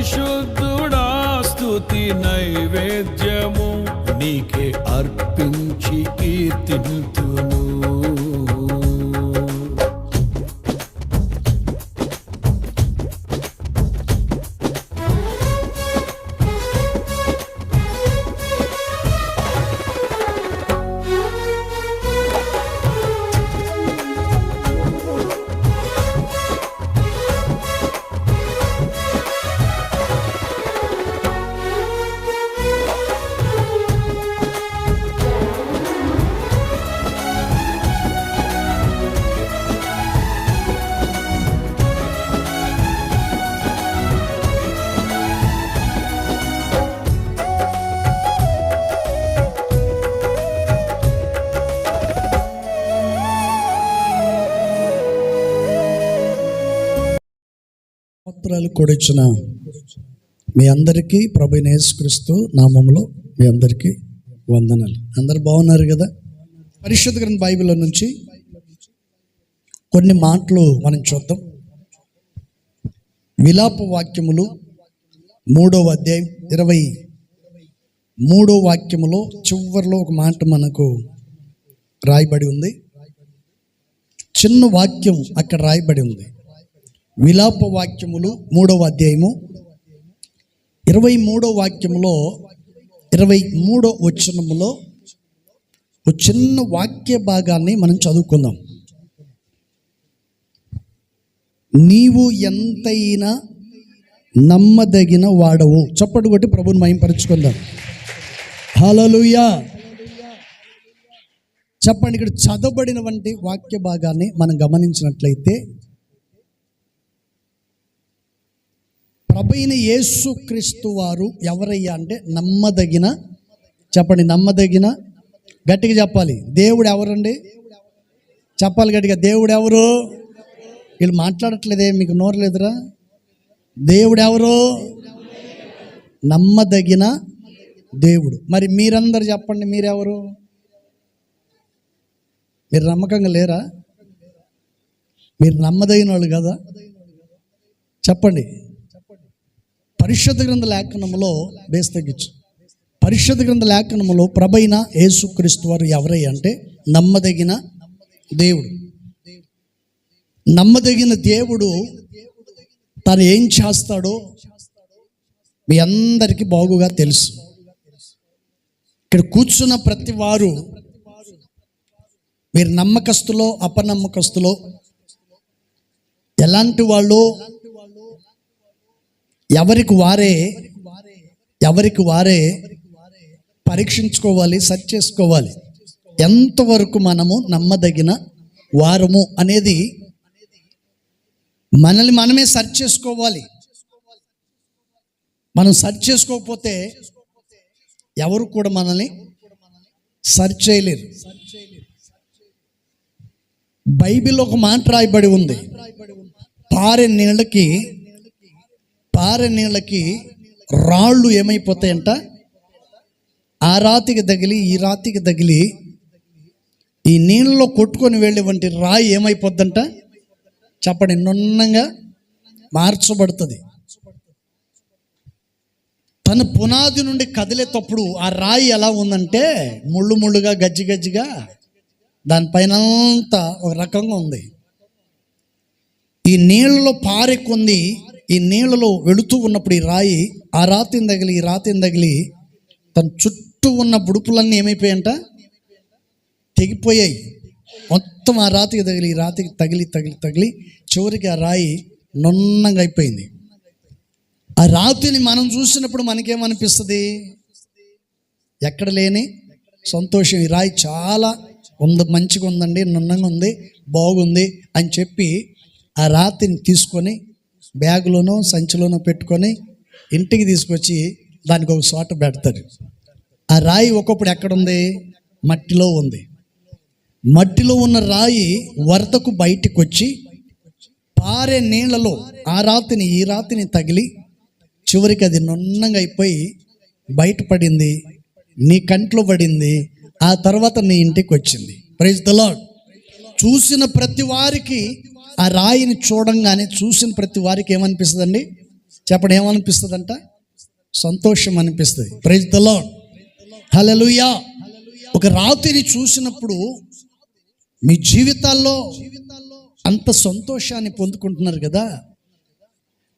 పరిశుద్ధుడా స్తుతి నైవేద్యము నీకే అర్పించి కీర్తింతును. కూడా ఇచ్చిన మీ అందరికీ ప్రభువైన యేసుక్రీస్తు నామములో మీ అందరికీ వందనాలు. అందరు బాగున్నారు కదా? పరిశుద్ధ గ్రంథ బైబిల్లో నుంచి కొన్ని మాటలు మనం చూద్దాం. విలాప వాక్యములు 3వ అధ్యాయం 23వ వాక్యములో చివరిలో ఒక మాట మనకు రాయబడి ఉంది. చిన్న వాక్యం అక్కడ రాయబడి ఉంది. విలాప వాక్యములు 3వ అధ్యాయము 23వ వాక్యములో 23వ వచనములో ఒక చిన్న వాక్య భాగాన్ని మనం చదువుకుందాం. నీవు ఎంతైనా నమ్మదగిన వాడవు. చప్పటి కొట్టి ప్రభువుని మహిమపరచుకుందాం. హల్లెలూయా చెప్పండి. ఇక్కడ చదవబడిన వంటి వాక్య భాగాన్ని మనం గమనించినట్లయితే ప్రభువైన యేసుక్రీస్తు వారు ఎవరయ్యా అంటే నమ్మదగిన, చెప్పండి నమ్మదగిన, గట్టిగా చెప్పాలి. దేవుడు ఎవరండి? చెప్పాలి గట్టిగా. దేవుడు ఎవరు? వీళ్ళు మాట్లాడట్లేదే, మీకు నోరు లేదురా? దేవుడు ఎవరు? నమ్మదగిన దేవుడు. మరి మీరందరూ చెప్పండి, మీరెవరు? మీరు నమ్మకంగా లేరా? మీరు నమ్మదగిన వాళ్ళు కదా? చెప్పండి. పరిశుద్ధ గ్రంథ లేఖనములో బేస్ తగ్గించు. పరిశుద్ధ గ్రంథ లేఖనములో ప్రభువైన యేసుక్రీస్తు వారు ఎవరయ్యా అంటే నమ్మదగిన దేవుడు. నమ్మదగిన దేవుడు తను ఏం చేస్తాడో మీ అందరికీ బాగుగా తెలుసు. ఇక్కడ కూర్చున్న ప్రతి వారు మీరు నమ్మకస్తులో అపనమ్మకస్తులో ఎలాంటి వాళ్ళు ఎవరికి వారే పరీక్షించుకోవాలి, సెర్చ్ చేసుకోవాలి. ఎంతవరకు మనము నమ్మదగిన వారము అనేది మనల్ని మనమే సెర్చ్ చేసుకోవాలి. మనం సెర్చ్ చేసుకోకపోతే ఎవరు కూడా మనల్ని సెర్చ్ చేయలేరు. బైబిల్లో ఒక మాట రాయబడి ఉంది. పారే నీళ్ళకి రాళ్ళు ఏమైపోతాయంట? ఆ రాతికి తగిలి ఈ రాతికి తగిలి ఈ నీళ్ళలో కొట్టుకొని వెళ్ళే వంటి రాయి ఏమైపోద్దంట? చెప్పండి. నున్నంగా మార్చబడుతుంది. తన పునాది నుండి కదిలేటప్పుడు ఆ రాయి ఎలా ఉందంటే ముళ్ళుగా గజ్జిగా దానిపైన అంతా ఒక రకంగా ఉంది. ఈ నీళ్ళలో పారెక్కుంది. ఈ నీళ్ళలో వెళుతూ ఉన్నప్పుడు ఈ రాయి ఆ రాతిని తగిలి తన చుట్టూ ఉన్న బుడుపులన్నీ ఏమైపోయాయంట? తెగిపోయాయి. మొత్తం ఆ రాతికి తగిలి ఈ రాతికి తగిలి చివరికి ఆ రాయి నున్నంగా అయిపోయింది. ఆ రాతిని మనం చూసినప్పుడు మనకేమనిపిస్తుంది? ఎక్కడ లేని సంతోషం. ఈ రాయి చాలా మంచిగా ఉందండి, నున్నంగా ఉంది, బాగుంది అని చెప్పి ఆ రాతిని తీసుకొని బ్యాగులోనో సంచిలోనో పెట్టుకొని ఇంటికి తీసుకొచ్చి దానికి ఒక చోట పెడతారు. ఆ రాయి ఒకప్పుడు ఎక్కడుంది? మట్టిలో ఉంది. మట్టిలో ఉన్న రాయి వరదకు బయటికి వచ్చి పారే నీళ్లలో ఆ రాతిని ఈ రాతిని తగిలి చివరికి అది నున్నంగా అయిపోయి బయటపడింది, నీ కంట్లో పడింది. ఆ తర్వాత నీ ఇంటికి వచ్చింది. Praise the Lord. చూసిన ప్రతి వారికి ఆ రాయిని చూడంగానే చూసిన ప్రతి వారికి ఏమనిపిస్తుందండి? చెప్పండి, ఏమనిపిస్తుందంట? సంతోషం అనిపిస్తుంది. ప్రైజ్ ది లార్డ్, హల్లెలూయా. ఒక రాత్రిని చూసినప్పుడు మీ జీవితాల్లో అంత సంతోషాన్ని పొందుకుంటున్నారు కదా.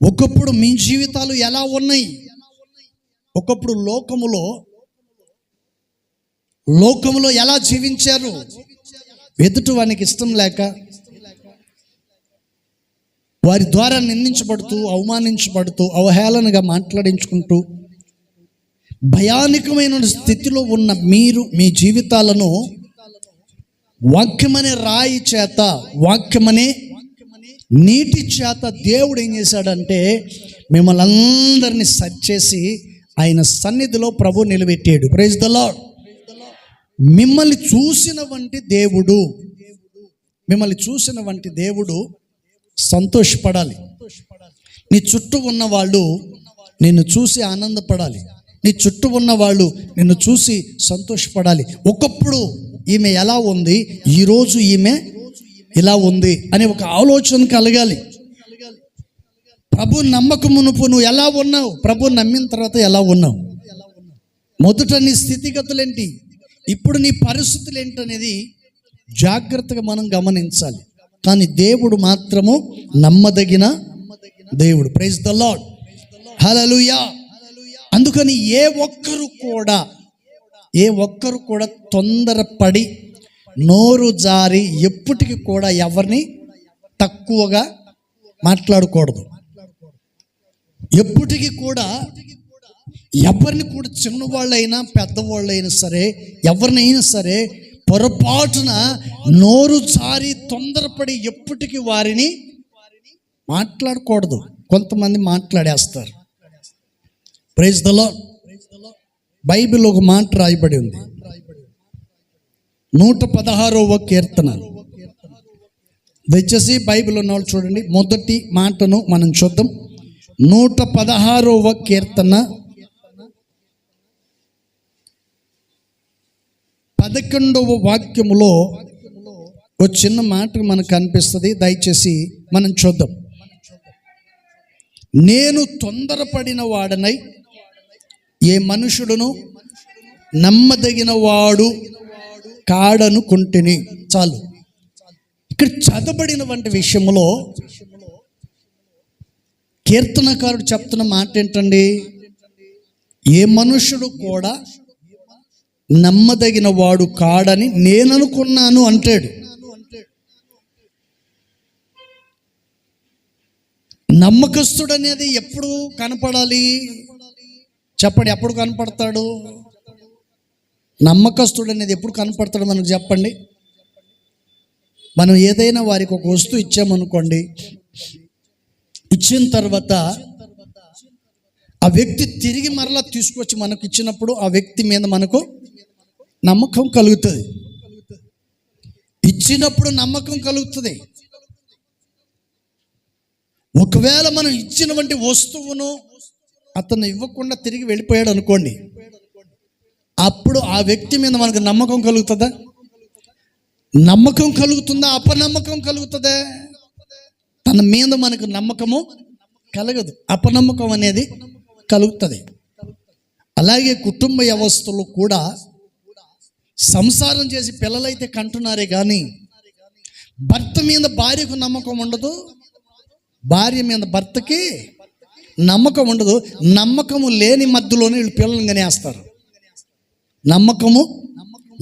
ఒకప్పుడు మీ జీవితాలు ఎలా ఉన్నాయి? ఒకప్పుడు లోకములో ఎలా జీవించారు? ఎదుటివానికి ఇష్టం లేక, వారి ద్వారా నిందించబడుతూ, అవమానించబడుతూ, అవహేళనగా మాట్లాడించుకుంటూ, భయానకమైన స్థితిలో ఉన్న మీరు మీ జీవితాలను వాక్యమనే రాయి చేత, వాక్యమనే నీటి చేత దేవుడు ఏం చేశాడంటే మిమ్మల్ని అందరినీ సరిచేసి ఆయన సన్నిధిలో ప్రభు నిలబెట్టాడు. Praise the Lord. మిమ్మల్ని చూసిన వంటి దేవుడు సంతోషపడాలి. నీ చుట్టూ ఉన్న వాళ్ళు నిన్ను చూసి ఆనందపడాలి. నీ చుట్టూ ఉన్న వాళ్ళు నిన్ను చూసి సంతోషపడాలి. ఒకప్పుడు ఈమె ఎలా ఉంది, ఈరోజు ఈమె ఇలా ఉంది అనే ఒక ఆలోచన కలగాలి. ప్రభు నమ్మకమునుపు నువ్వు ఎలా ఉన్నావు, ప్రభు నమ్మిన తర్వాత ఎలా ఉన్నావు, మొదట నీ స్థితిగతులేంటి, ఇప్పుడు నీ పరిస్థితులు ఏంటనేది జాగ్రత్తగా మనం గమనించాలి. కానీ దేవుడు మాత్రము నమ్మదగిన దేవుడు. Praise the Lord, hallelujah. అందుకని ఏ ఒక్కరు కూడా తొందరపడి నోరు జారి ఎప్పటికీ కూడా ఎవరిని తక్కువగా మాట్లాడకూడదు. ఎప్పటికీ కూడా ఎవరిని కూడా చిన్నవాళ్ళైనా పెద్దవాళ్ళైనా సరే, ఎవరినైనా సరే పొరపాటున నోరు జారి తొందరపడి ఎప్పటికీ వారిని మాట్లాడకూడదు. కొంతమంది మాట్లాడేస్తారు. Praise the Lord. బైబిల్ ఒక మాట రాయబడి ఉంది, 116వ కీర్తన. దయచేసి బైబిల్ ఉన్న వాళ్ళు చూడండి, మొదటి మాటను మనం చూద్దాం. 116వ కీర్తన 11వ వాక్యములో ఒక చిన్న మాట మనకు కనిపిస్తుంది. దయచేసి మనం చూద్దాం. నేను తొందరపడిన వాడనై ఏ మనుషుడును నమ్మదగిన వాడు కాడనుకుంటుని. చాలు. ఇక్కడ చదవబడిన వంటి విషయంలో కీర్తనకారుడు చెప్తున్న మాట ఏంటండి? ఏ మనుషుడు కూడా నమ్మదగిన వాడు కాడని నేను అనుకున్నాను అంటాడు. నమ్మకస్తుడు అనేది ఎప్పుడు కనపడాలి చెప్పండి? ఎప్పుడు కనపడతాడు? నమ్మకస్తుడు అనేది ఎప్పుడు కనపడతాడు మనకు చెప్పండి? మనం ఏదైనా వారికి ఒక వస్తువు ఇచ్చామనుకోండి, ఇచ్చిన తర్వాత ఆ వ్యక్తి తిరిగి మరలా తీసుకొచ్చి మనకు ఇచ్చినప్పుడు ఆ వ్యక్తి మీద మనకు నమ్మకం కలుగుతుంది. ఇచ్చినప్పుడు నమ్మకం కలుగుతుంది. ఒకవేళ మనం ఇచ్చినటువంటి వస్తువును అతను ఇవ్వకుండా తిరిగి వెళ్ళిపోయాడు అనుకోండి, అప్పుడు ఆ వ్యక్తి మీద మనకు నమ్మకం కలుగుతుందా? నమ్మకం కలుగుతుందా? అపనమ్మకం కలుగుతుందా? తన మీద మనకు నమ్మకము కలగదు, అపనమ్మకం అనేది కలుగుతుంది. అలాగే కుటుంబ వ్యవస్థలో కూడా సంసారం చేసి పిల్లలైతే కంటున్నారే కానీ భర్త మీద భార్యకు నమ్మకం ఉండదు, భార్య మీద భర్తకి నమ్మకం ఉండదు. నమ్మకము లేని మధ్యలోనే వీళ్ళు పిల్లల్ని కనేస్తారు. నమ్మకము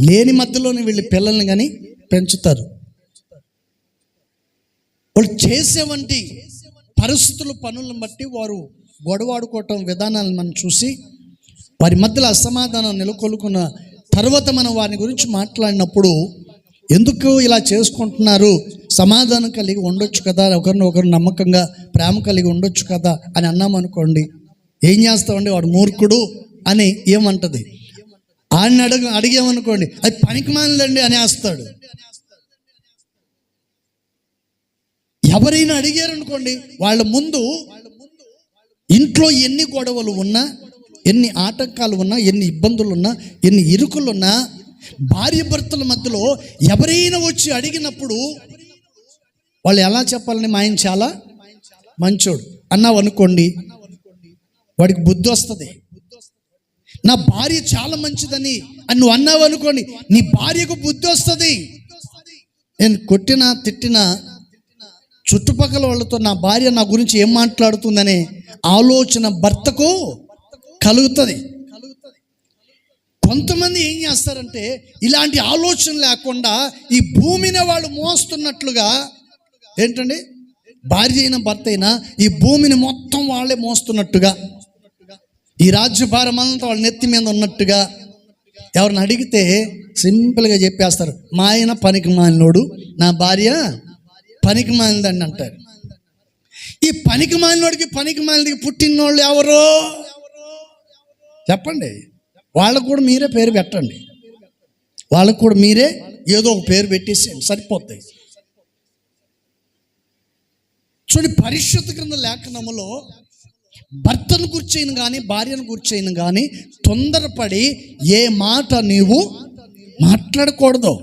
లేని మధ్యలోనే వీళ్ళు పిల్లల్ని కానీ పెంచుతారు. వాళ్ళు చేసేవంటి పరిస్థితులు, పనులను బట్టి వారు గొడవాడుకోవటం విధానాలను మనం చూసి వారి మధ్యలో అసమాధానం నెలకొల్పుకున్న తర్వాత మనం వారి గురించి మాట్లాడినప్పుడు ఎందుకు ఇలా చేసుకుంటున్నారు, సమాధానం కలిగి ఉండొచ్చు కదా, ఒకరినొకరు నమ్మకంగా ప్రేమ కలిగి ఉండొచ్చు కదా అని అన్నామనుకోండి, ఏం చేస్తామండి? వాడు మూర్ఖుడు అని ఏమంటది? ఆయన అడిగామనుకోండి, అది పనికిమాలిందండి అని వేస్తాడు. ఎవరైనా అడిగారనుకోండి, వాళ్ళ ముందు ఇంట్లో ఎన్ని గొడవలు ఉన్నా, ఎన్ని ఆటంకాలు ఉన్నా, ఎన్ని ఇబ్బందులు ఉన్నా, ఎన్ని ఇరుకులున్నా, భార్య భర్తల మధ్యలో ఎవరైనా వచ్చి అడిగినప్పుడు వాళ్ళు ఎలా చెప్పాలని, మా ఆయన చాలా మంచోడు అన్నావు అనుకోండి, వాడికి బుద్ధి వస్తుంది. నా భార్య చాలా మంచిదని అని నువ్వు అన్నావు అనుకోండి, నీ భార్యకు బుద్ధి వస్తుంది. నేను కొట్టినా తిట్టినా చుట్టుపక్కల వాళ్ళతో నా భార్య నా గురించి ఏం మాట్లాడుతుందనే ఆలోచన భర్తకు కలుగుతుంది. కొంతమంది ఏం చేస్తారంటే ఇలాంటి ఆలోచన లేకుండా ఈ భూమిని వాళ్ళు మోస్తున్నట్లుగా, ఏంటండి, భార్య అయినా భర్త అయినా ఈ భూమిని మొత్తం వాళ్ళే మోస్తున్నట్టుగా, ఈ రాజ్యభారం అంతా వాళ్ళ నెత్తి మీద ఉన్నట్టుగా ఎవరిని అడిగితే సింపుల్గా చెప్పేస్తారు, మా ఆయన పనికి మాలినోడు, నా భార్య పనికి మాలిందని అంటారు. ఈ పనికి మాలినోడికి పనికి మాలినడికి పుట్టినోళ్ళు ఎవరో చెప్పండి. వాళ్ళకు కూడా మీరే పేరు పెట్టండి, వాళ్ళకు కూడా మీరే ఏదో ఒక పేరు పెట్టేసేయండి, సరిపోతాయి. చూడండి, పరిశుద్ధ గ్రంథ లేఖనములో భర్తను కూర్చొని కానీ భార్యను కూర్చొని కానీ తొందరపడి ఏ మాట నీవు మాట్లాడకూడదు,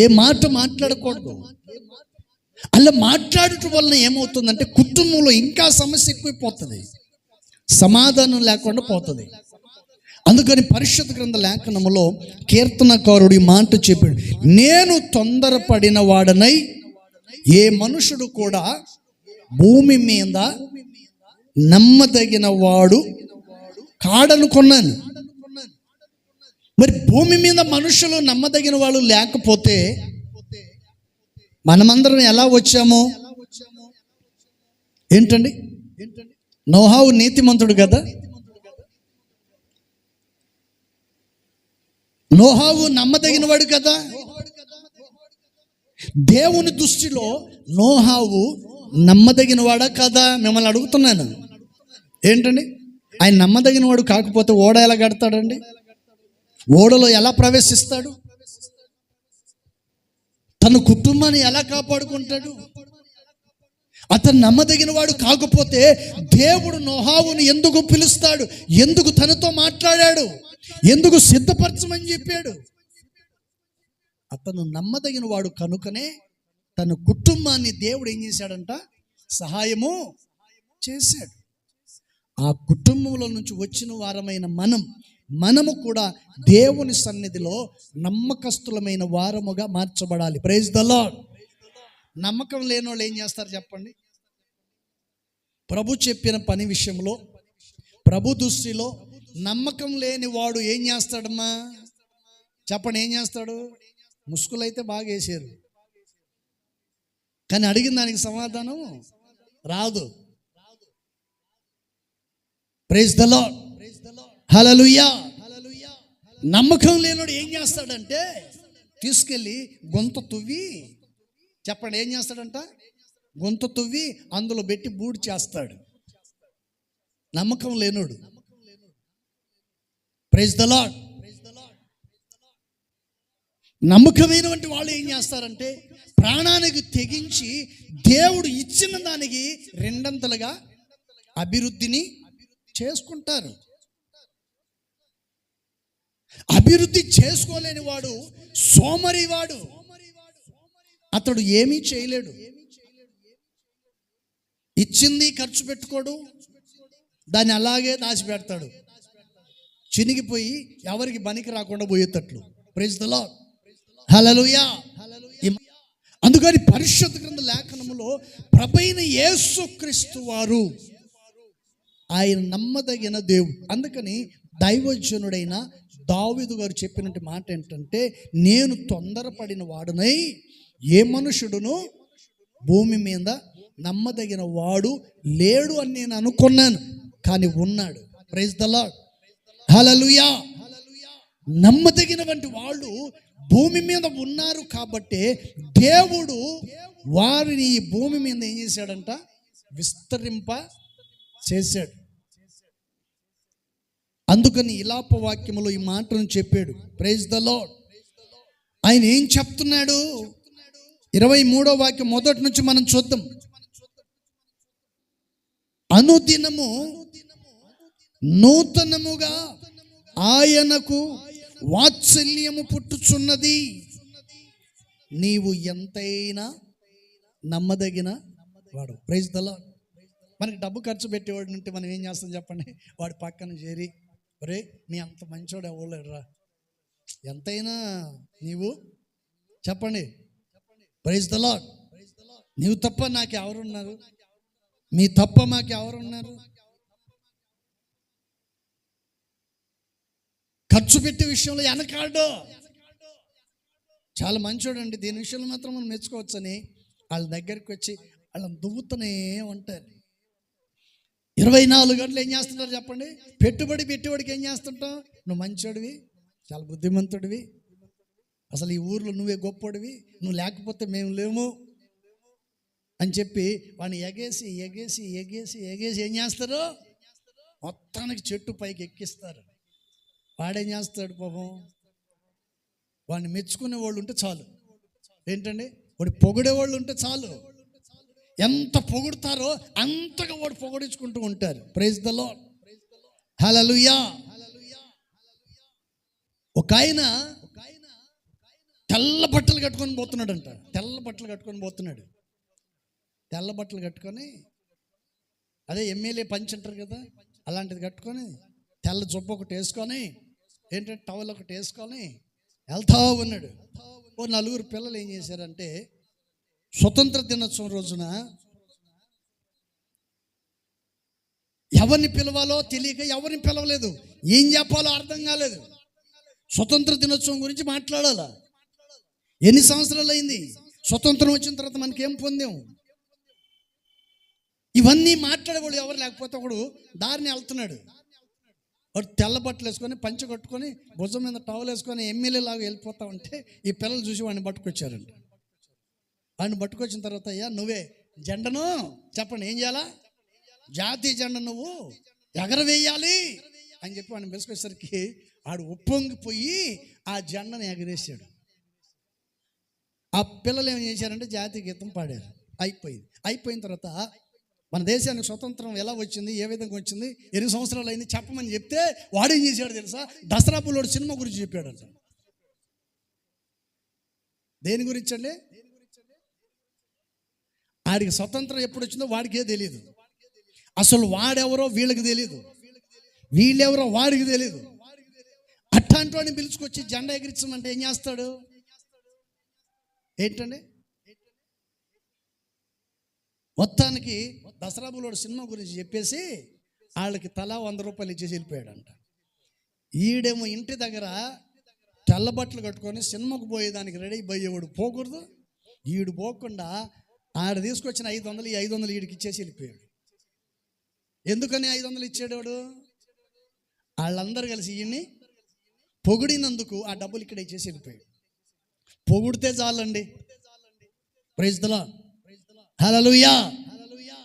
ఏ మాట మాట్లాడకూడదు. అలా మాట్లాడటం వలన ఏమవుతుందంటే కుటుంబంలో ఇంకా సమస్య ఎక్కువైపోతుంది, సమాధానం లేకుండా పోతుంది. అందుకని పరిశుద్ధ గ్రంథ లేఖనములో కీర్తనకారుడు ఈ మాట చెప్పాడు, నేను తొందరపడిన వాడనై ఏ మనుషుడు కూడా భూమి మీద నమ్మదగిన వాడు కాడనుకున్నాను. మరి భూమి మీద మనుషులు నమ్మదగిన వాళ్ళు లేకపోతే మనమందరం ఎలా వచ్చామో ఏంటండి? నోహావు నీతిమంతుడు కదా, నోహావు నమ్మదగిన వాడు కదా. దేవుని దృష్టిలో నోహావు నమ్మదగిన వాడా కదా? మిమ్మల్ని అడుగుతున్నాను, ఏంటండి, ఆయన నమ్మదగిన వాడు కాకపోతే ఓడ ఎలా కడతాడండి? ఓడలో ఎలా ప్రవేశిస్తాడు? తన కుటుంబాన్ని ఎలా కాపాడుకుంటాడు? అతను నమ్మదగిన వాడు కాకపోతే దేవుడు నోహావును ఎందుకు పిలుస్తాడు? ఎందుకు తనతో మాట్లాడాడు? ఎందుకు సిద్ధపరచమని చెప్పాడు? అతను నమ్మదగిన వాడు కనుకనే తన కుటుంబాన్ని దేవుడు ఏం చేశాడంట? సహాయము చేశాడు. ఆ కుటుంబంలో నుంచి వచ్చిన వారమైన మనము కూడా దేవుని సన్నిధిలో నమ్మకస్తులమైన వారముగా మార్చబడాలి. Praise the lord. నమ్మకం లేని వాళ్ళు ఏం చేస్తారు చెప్పండి? ప్రభు చెప్పిన పని విషయంలో ప్రభు దృష్టిలో నమ్మకం లేని వాడు ఏం చేస్తాడమ్మా చెప్పండి? ఏం చేస్తాడు? ముసుగులైతే బాగా వేసారు, కానీ అడిగిన దానికి సమాధానం రాదు. Praise the Lord. హల్లెలూయా. నమ్మకం లేనివాడు ఏం చేస్తాడంటే తీసుకెళ్ళి గొంతు తువ్వి, చెప్పండి, ఏం చేస్తాడంట? గొంతు తువ్వి అందులో పెట్టి బూడి చేస్తాడు. నమ్మకం లేనోడు. Praise the lord. నమ్మకమైనటువంటి వాళ్ళు ఏం చేస్తారంటే ప్రాణానికి తెగించి దేవుడు ఇచ్చిన దానికి రెండంతలుగా అభివృద్ధిని చేసుకుంటారు. అభివృద్ధి చేసుకోలేని వాడు సోమరివాడు, అతడు ఏమీ చేయలేడు. ఇచ్చింది ఖర్చు పెట్టుకోడు, దాన్ని అలాగే దాచిపెడతాడు, చినిగిపోయి ఎవరికి పనికి రాకుండా పోయేటట్లు. Praise the Lord. హల్లెలూయా. అందుకని పరిశుద్ధ గ్రంథ లేఖనములో ప్రభువైన యేసుక్రీస్తు వారు ఆయన నమ్మదగిన దేవుడు. అందుకని దైవజనుడైన దావీదు గారు చెప్పినట్టు మాట ఏంటంటే, నేను తొందరపడిన వాడునై ఏ మనుషుడును భూమి మీద నమ్మదగిన వాడు లేడు అని నేను అనుకున్నాను, కానీ ఉన్నాడు. Praise the Lord. హల్లెలూయా. నమ్మదగినటువంటి వాళ్ళు భూమి మీద ఉన్నారు కాబట్టి దేవుడు వారిని ఈ భూమి మీద ఏం చేశాడంట? విస్తరింప చేశాడు. అందుకని ఇలాప వాక్యములో ఈ మాటను చెప్పాడు. Praise the Lord. ఆయన ఏం చెప్తున్నాడు? 23వ వాక్యం మొదటి నుంచి మనం చూద్దాం. అనుదినము నూతనముగా ఆయనకు వాత్సల్యము పుట్టుచున్నది, నీవు ఎంతైనా నమ్మదగిన వాడు. Praise the Lord. మనకి డబ్బు ఖర్చు పెట్టేవాడు ఉంటే మనం ఏం చేస్తాం చెప్పండి? వాడి పక్కన చేరి, ఒరే మీ అంత మంచోడు ఎవరులేరా, ఎంతైనా నీవు చెప్పండి, ప్రైజ్ ద లార్డ్, నీవు తప్ప నాకు ఎవరున్నారు, మీ తప్ప మాకు ఎవరున్నారు? ఖర్చు పెట్టే విషయంలో వెనకాడు. చాలా మంచోడండి, దీని విషయంలో మాత్రం మనం మెచ్చుకోవచ్చని వాళ్ళ దగ్గరికి వచ్చి వాళ్ళని దువ్వుతూనే ఉంటారు. 24 గంటలు ఏం చేస్తుంటారు చెప్పండి? పెట్టుబడి పెట్టేవాడికి ఏం చేస్తుంటావు? నువ్వు మంచోడివి, చాలా బుద్ధిమంతుడివి, అసలు ఈ ఊర్లో నువ్వే గొప్పోడివి, నువ్వు లేకపోతే మేము లేము అని చెప్పి వాడిని ఎగేసి ఎగేసి ఎగేసి ఎగేసి ఏం చేస్తారు? మొత్తానికి చెట్టు పైకి ఎక్కిస్తారు. వాడేం చేస్తాడు పాపం? వాడిని మెచ్చుకునే వాళ్ళు ఉంటే చాలు. ఏంటండి? వాడు పొగిడే వాళ్ళు ఉంటే చాలు. ఎంత పొగుడతారో అంతగా వాడు పొగిడించుకుంటూ ఉంటారు. ప్రైజ్ ద లార్డ్, హల్లెలూయా. ఒక ఆయన తెల్ల బట్టలు కట్టుకొని పోతున్నాడంట. తెల్ల బట్టలు కట్టుకొని అదే ఎమ్మెల్యే పంచ్ అంటారు కదా, అలాంటిది కట్టుకొని తెల్ల జుబ్బ ఒకటి వేసుకొని ఏంటంటే టవల్ ఒకటి వేసుకొని వెళ్తా ఉన్నాడు. ఓ 4 పిల్లలు ఏం చేశారంటే స్వతంత్ర దినోత్సవం రోజున ఎవరిని పిలవాలో తెలియక ఎవరిని పిలవలేదు, ఏం చెప్పాలో అర్థం కాలేదు. స్వతంత్ర దినోత్సవం గురించి మాట్లాడాలా? ఎన్ని సంవత్సరాలు అయింది? స్వతంత్రం వచ్చిన తర్వాత మనకేం పొందాం? ఇవన్నీ మాట్లాడేవాడు ఎవరు లేకపోతే ఒకడు దారిని వెళ్తున్నాడు. వాడు తెల్ల బట్టలు వేసుకొని పంచ కట్టుకొని భుజం మీద టవల్ వేసుకొని ఎమ్మెల్యే లాగా వెళ్ళిపోతా ఉంటే ఈ పిల్లలు చూసి వాడిని పట్టుకొచ్చారండి. వాడిని పట్టుకొచ్చిన తర్వాత, అయ్యా నువ్వే జెండను చెప్పండి, ఏం చేయాలా? జాతీయ జెండా నువ్వు ఎగరవేయాలి అని చెప్పి వాడిని పిలుచుకొచ్చేసరికి వాడు ఉప్పొంగిపోయి ఆ జెండను ఎగరేసాడు. ఆ పిల్లలు ఏం చేశారంటే జాతీయ గీతం పాడారు. అయిపోయిన తర్వాత మన దేశానికి స్వతంత్రం ఎలా వచ్చింది, ఏ విధంగా వచ్చింది, ఎన్ని సంవత్సరాలు అయింది చెప్పమని చెప్తే వాడేం చేశాడు తెలుసా? దసరా పుల్లోడు సినిమా గురించి చెప్పాడంట. దేని గురించి అండి? వాడికి స్వతంత్రం ఎప్పుడు వచ్చిందో వాడికే తెలియదు. అసలు వాడెవరో వీళ్ళకి తెలియదు, వీళ్ళెవరో వాడికి తెలియదు. అట్లాంటి వాడిని పిలుచుకొచ్చి జెండా ఎగిరించమంటే ఏం చేస్తాడు? ఏంటండి? మొత్తానికి దసరా బుల్లోడు సినిమా గురించి చెప్పేసి వాళ్ళకి తలా 100 రూపాయలు ఇచ్చేసి వెళ్ళిపోయాడంట. ఈడేమో ఇంటి దగ్గర తెల్ల బట్టలు కట్టుకొని సినిమాకు పోయేదానికి రెడీ పోయేవాడు పోకూడదు. ఈడు పోకుండా ఆడ తీసుకొచ్చిన 500 ఈ 500 ఈడికి ఇచ్చేసి వెళ్ళిపోయాడు. ఎందుకని 500 ఇచ్చేవాడు? వాళ్ళందరూ కలిసి ఈయన్ని పొగిడినందుకు ఆ డబ్బులు ఇక్కడ ఇచ్చేసి వెళ్ళిపోయాడు. పొగిడితే చాలండి. Praise the Lord, hallelujah.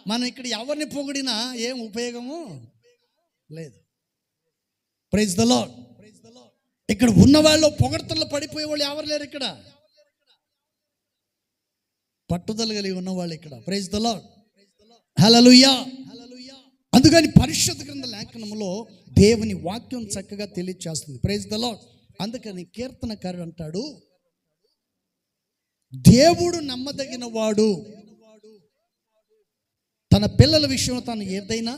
మనం ఇక్కడ ఎవరిని పొగిడినా ఏం ఉపయోగము లేదు. Praise the Lord. ఇక్కడ ఉన్న వాళ్ళు పొగడ్తల్లో పడిపోయే వాళ్ళు ఎవరు లేరు ఇక్కడ. పట్టుదల కలిగి ఉన్నవాళ్ళు ఇక్కడ. Praise the Lord, hallelujah. అందుకని పరిశుద్ధ గ్రంథ లేఖనములో దేవుని వాక్యం చక్కగా తెలియజేస్తుంది. Praise the Lord. అందుకని కీర్తనకారుడు అంటాడు, దేవుడు నమ్మదగిన వాడు, తన పిల్లల విషయంలో తాను ఏదైనా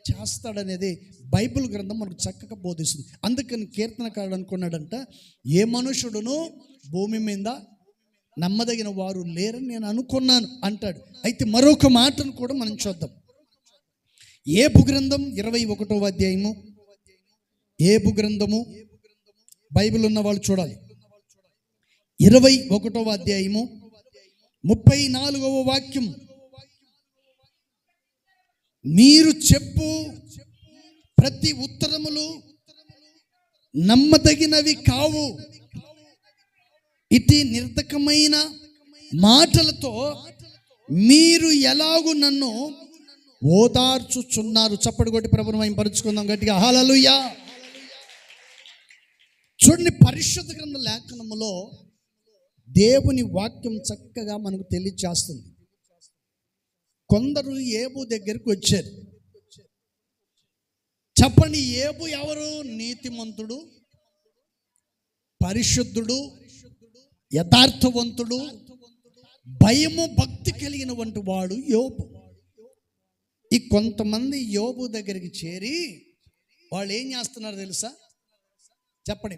చేస్తాడనేది బైబిల్ గ్రంథం మనకు చక్కగా బోధిస్తుంది. అందుకని కీర్తనకారుడు అనుకున్నాడంట, ఏ మనుషుడును భూమి మీద నమ్మదగిన వారు లేరని నేను అనుకున్నాను అంటాడు. అయితే మరొక మాటను కూడా మనం చూద్దాం. ఏబు గ్రంథం 21వ అధ్యాయము. ఏబు గ్రంథము బైబిల్ ఉన్న వాళ్ళు చూడాలి. 21వ అధ్యాయము 34వ వాక్యం. మీరు చెప్పు ప్రతి ఉత్తరములు నమ్మదగినవి కావు, ఇటు నిర్ధకమైన మాటలతో మీరు ఎలాగూ నన్ను ఓదార్చుచున్నారు. చప్పటి కొట్టి ప్రభువును మహిమపరుచుకుందాం గట్టిగా, హల్లెలూయా. చూడండి, పరిశుద్ధ గ్రంథ లేఖనములో దేవుని వాక్యం చక్కగా మనకు తెలియజేస్తుంది. కొందరు ఏబు దగ్గరికి వచ్చారు. చెప్పండి, ఏబు ఎవరు? నీతిమంతుడు, పరిశుద్ధుడు, యథార్థవంతుడు, భయము భక్తి కలిగిన వంటి వాడు యోబు. ఈ కొంతమంది యోబు దగ్గరికి చేరి వాళ్ళు ఏం చేస్తున్నారు తెలుసా? చెప్పండి.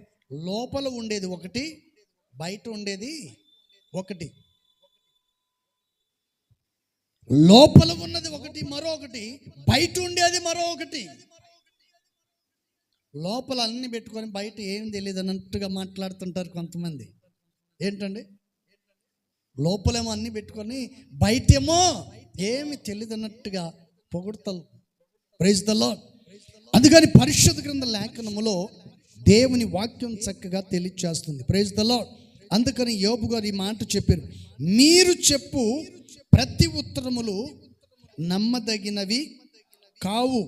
లోపల ఉండేది ఒకటి, బయట ఉండేది ఒకటి. లోపల ఉన్నది ఒకటి, మరొకటి బయట ఉండేది మరొకటి. లోపల అన్ని పెట్టుకొని బయట ఏం తెలియదు అన్నట్టుగా మాట్లాడుతుంటారు కొంతమంది. ఏంటండి? లోపలేమో అన్ని పెట్టుకొని బయటేమో ఏమి తెలియదు అన్నట్టుగా పొగుడుతారు. Praise the Lord. అందుకని పరిశుద్ధ గ్రంథ లేఖనములో దేవుని వాక్యం చక్కగా తెలియచేస్తుంది. Praise the Lord. అందుకని యోబు గారు ఈ మాట చెప్పారు, మీరు చెప్పు ప్రతి ఉత్తరములు నమ్మదగినవి కావు.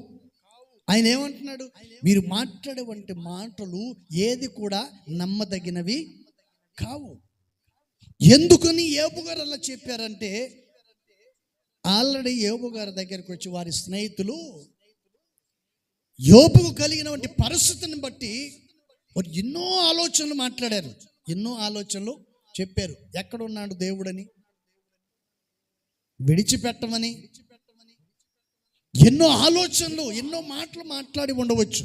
ఆయన ఏమంటున్నాడు? మీరు మాట్లాడేవంటి మాటలు ఏది కూడా నమ్మదగినవి కావు. ఎందుకని యోబు గారు అలా చెప్పారంటే, ఆల్రెడీ యోబు గారి దగ్గరికి వచ్చి వారి స్నేహితులు యోబుకు కలిగినటువంటి పరిస్థితిని బట్టి వారు ఎన్నో ఆలోచనలు మాట్లాడారు, ఎన్నో ఆలోచనలు చెప్పారు. ఎక్కడున్నాడు దేవుడని, విడిచిపెట్టమని, ఎన్నో ఆలోచనలు, ఎన్నో మాటలు మాట్లాడి ఉండవచ్చు.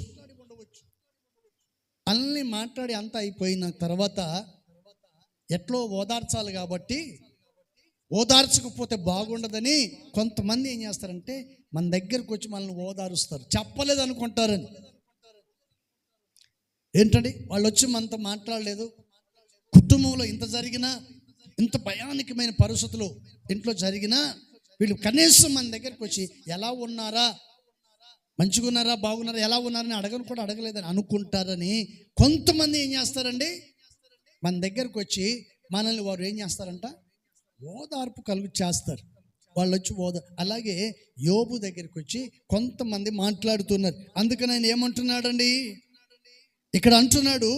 అన్నీ మాట్లాడి అంతా అయిపోయిన తర్వాత ఎట్లో ఓదార్చాలి కాబట్టి, ఓదార్చకపోతే బాగుండదని కొంతమంది ఏం చేస్తారంటే మన దగ్గరకు వచ్చి మనల్ని ఓదారుస్తారు, చెప్పలేదు అనుకుంటారని. ఏంటండి? వాళ్ళు వచ్చి మనతో మాట్లాడలేదు, కుటుంబంలో ఇంత జరిగినా, ఇంత భయానకమైన పరిస్థితులు ఇంట్లో జరిగినా వీళ్ళు కనీసం మన దగ్గరకు వచ్చి ఎలా ఉన్నారా, మంచిగా ఉన్నారా, బాగున్నారా, ఎలా ఉన్నారని అడగను కూడా అడగలేదని అనుకుంటారని కొంతమంది ఏం చేస్తారండి, మన దగ్గరకు వచ్చి మనల్ని వారు ఏం చేస్తారంట, ఓదార్పు కలుగు చేస్తారు. వాళ్ళు వచ్చి అలాగే యోబు దగ్గరికి వచ్చి కొంతమంది మాట్లాడుతున్నారు. అందుకని ఆయన ఏమంటున్నాడండి, ఇక్కడ అంటున్నాడు,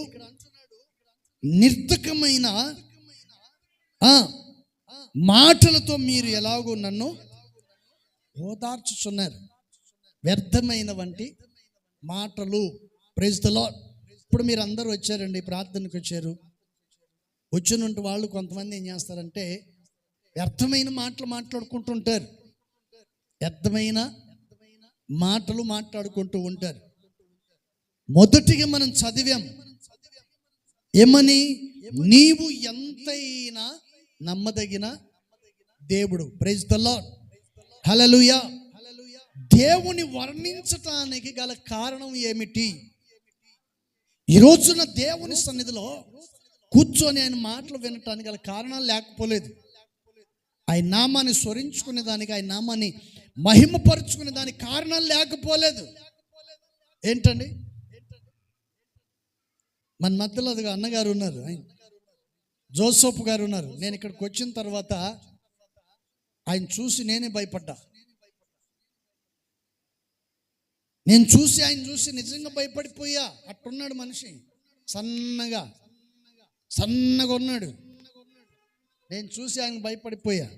నిర్ధకమైన మాటలతో మీరు ఎలాగో నన్ను ఓదార్చుచున్నారు. వ్యర్థమైన వంటి మాటలు. Praise the Lord. ఇప్పుడు మీరు అందరూ వచ్చారండి, ప్రార్థనకు వచ్చారు. వచ్చినట్టు వాళ్ళు కొంతమంది ఏం చేస్తారంటే వ్యర్థమైన మాటలు మాట్లాడుకుంటుంటారు, వ్యర్థమైన మాటలు మాట్లాడుకుంటూ ఉంటారు. మొదటిగా మనం చదివాం ఏమని, నీవు ఎంతైనా నమ్మదగిన దేవుడు. Praise the Lord. హల్లెలూయా. దేవుని వర్ణించటానికి గల కారణం ఏమిటి? ఈ రోజున దేవుని సన్నిధిలో కూర్చొని ఆయన మాటలు వినటానికి గల కారణాలు లేకపోలేదు. ఆయన నామాన్ని స్మరించుకునే దానికి, ఆయన నామాన్ని మహిమపరుచుకునే దానికి కారణాలు లేకపోలేదు. ఏంటండి? మన మధ్యలో అదిగా అన్నగారు ఉన్నారు, జోసఫ్ గారు ఉన్నారు. నేను ఇక్కడికి వచ్చిన తర్వాత ఆయన చూసి నేనే భయపడ్డా. నేను చూసి ఆయన చూసి నిజంగా భయపడిపోయా. అట్టున్నాడు మనిషి, సన్నగా ఉన్నాడు. నేను చూసి ఆయన భయపడిపోయా.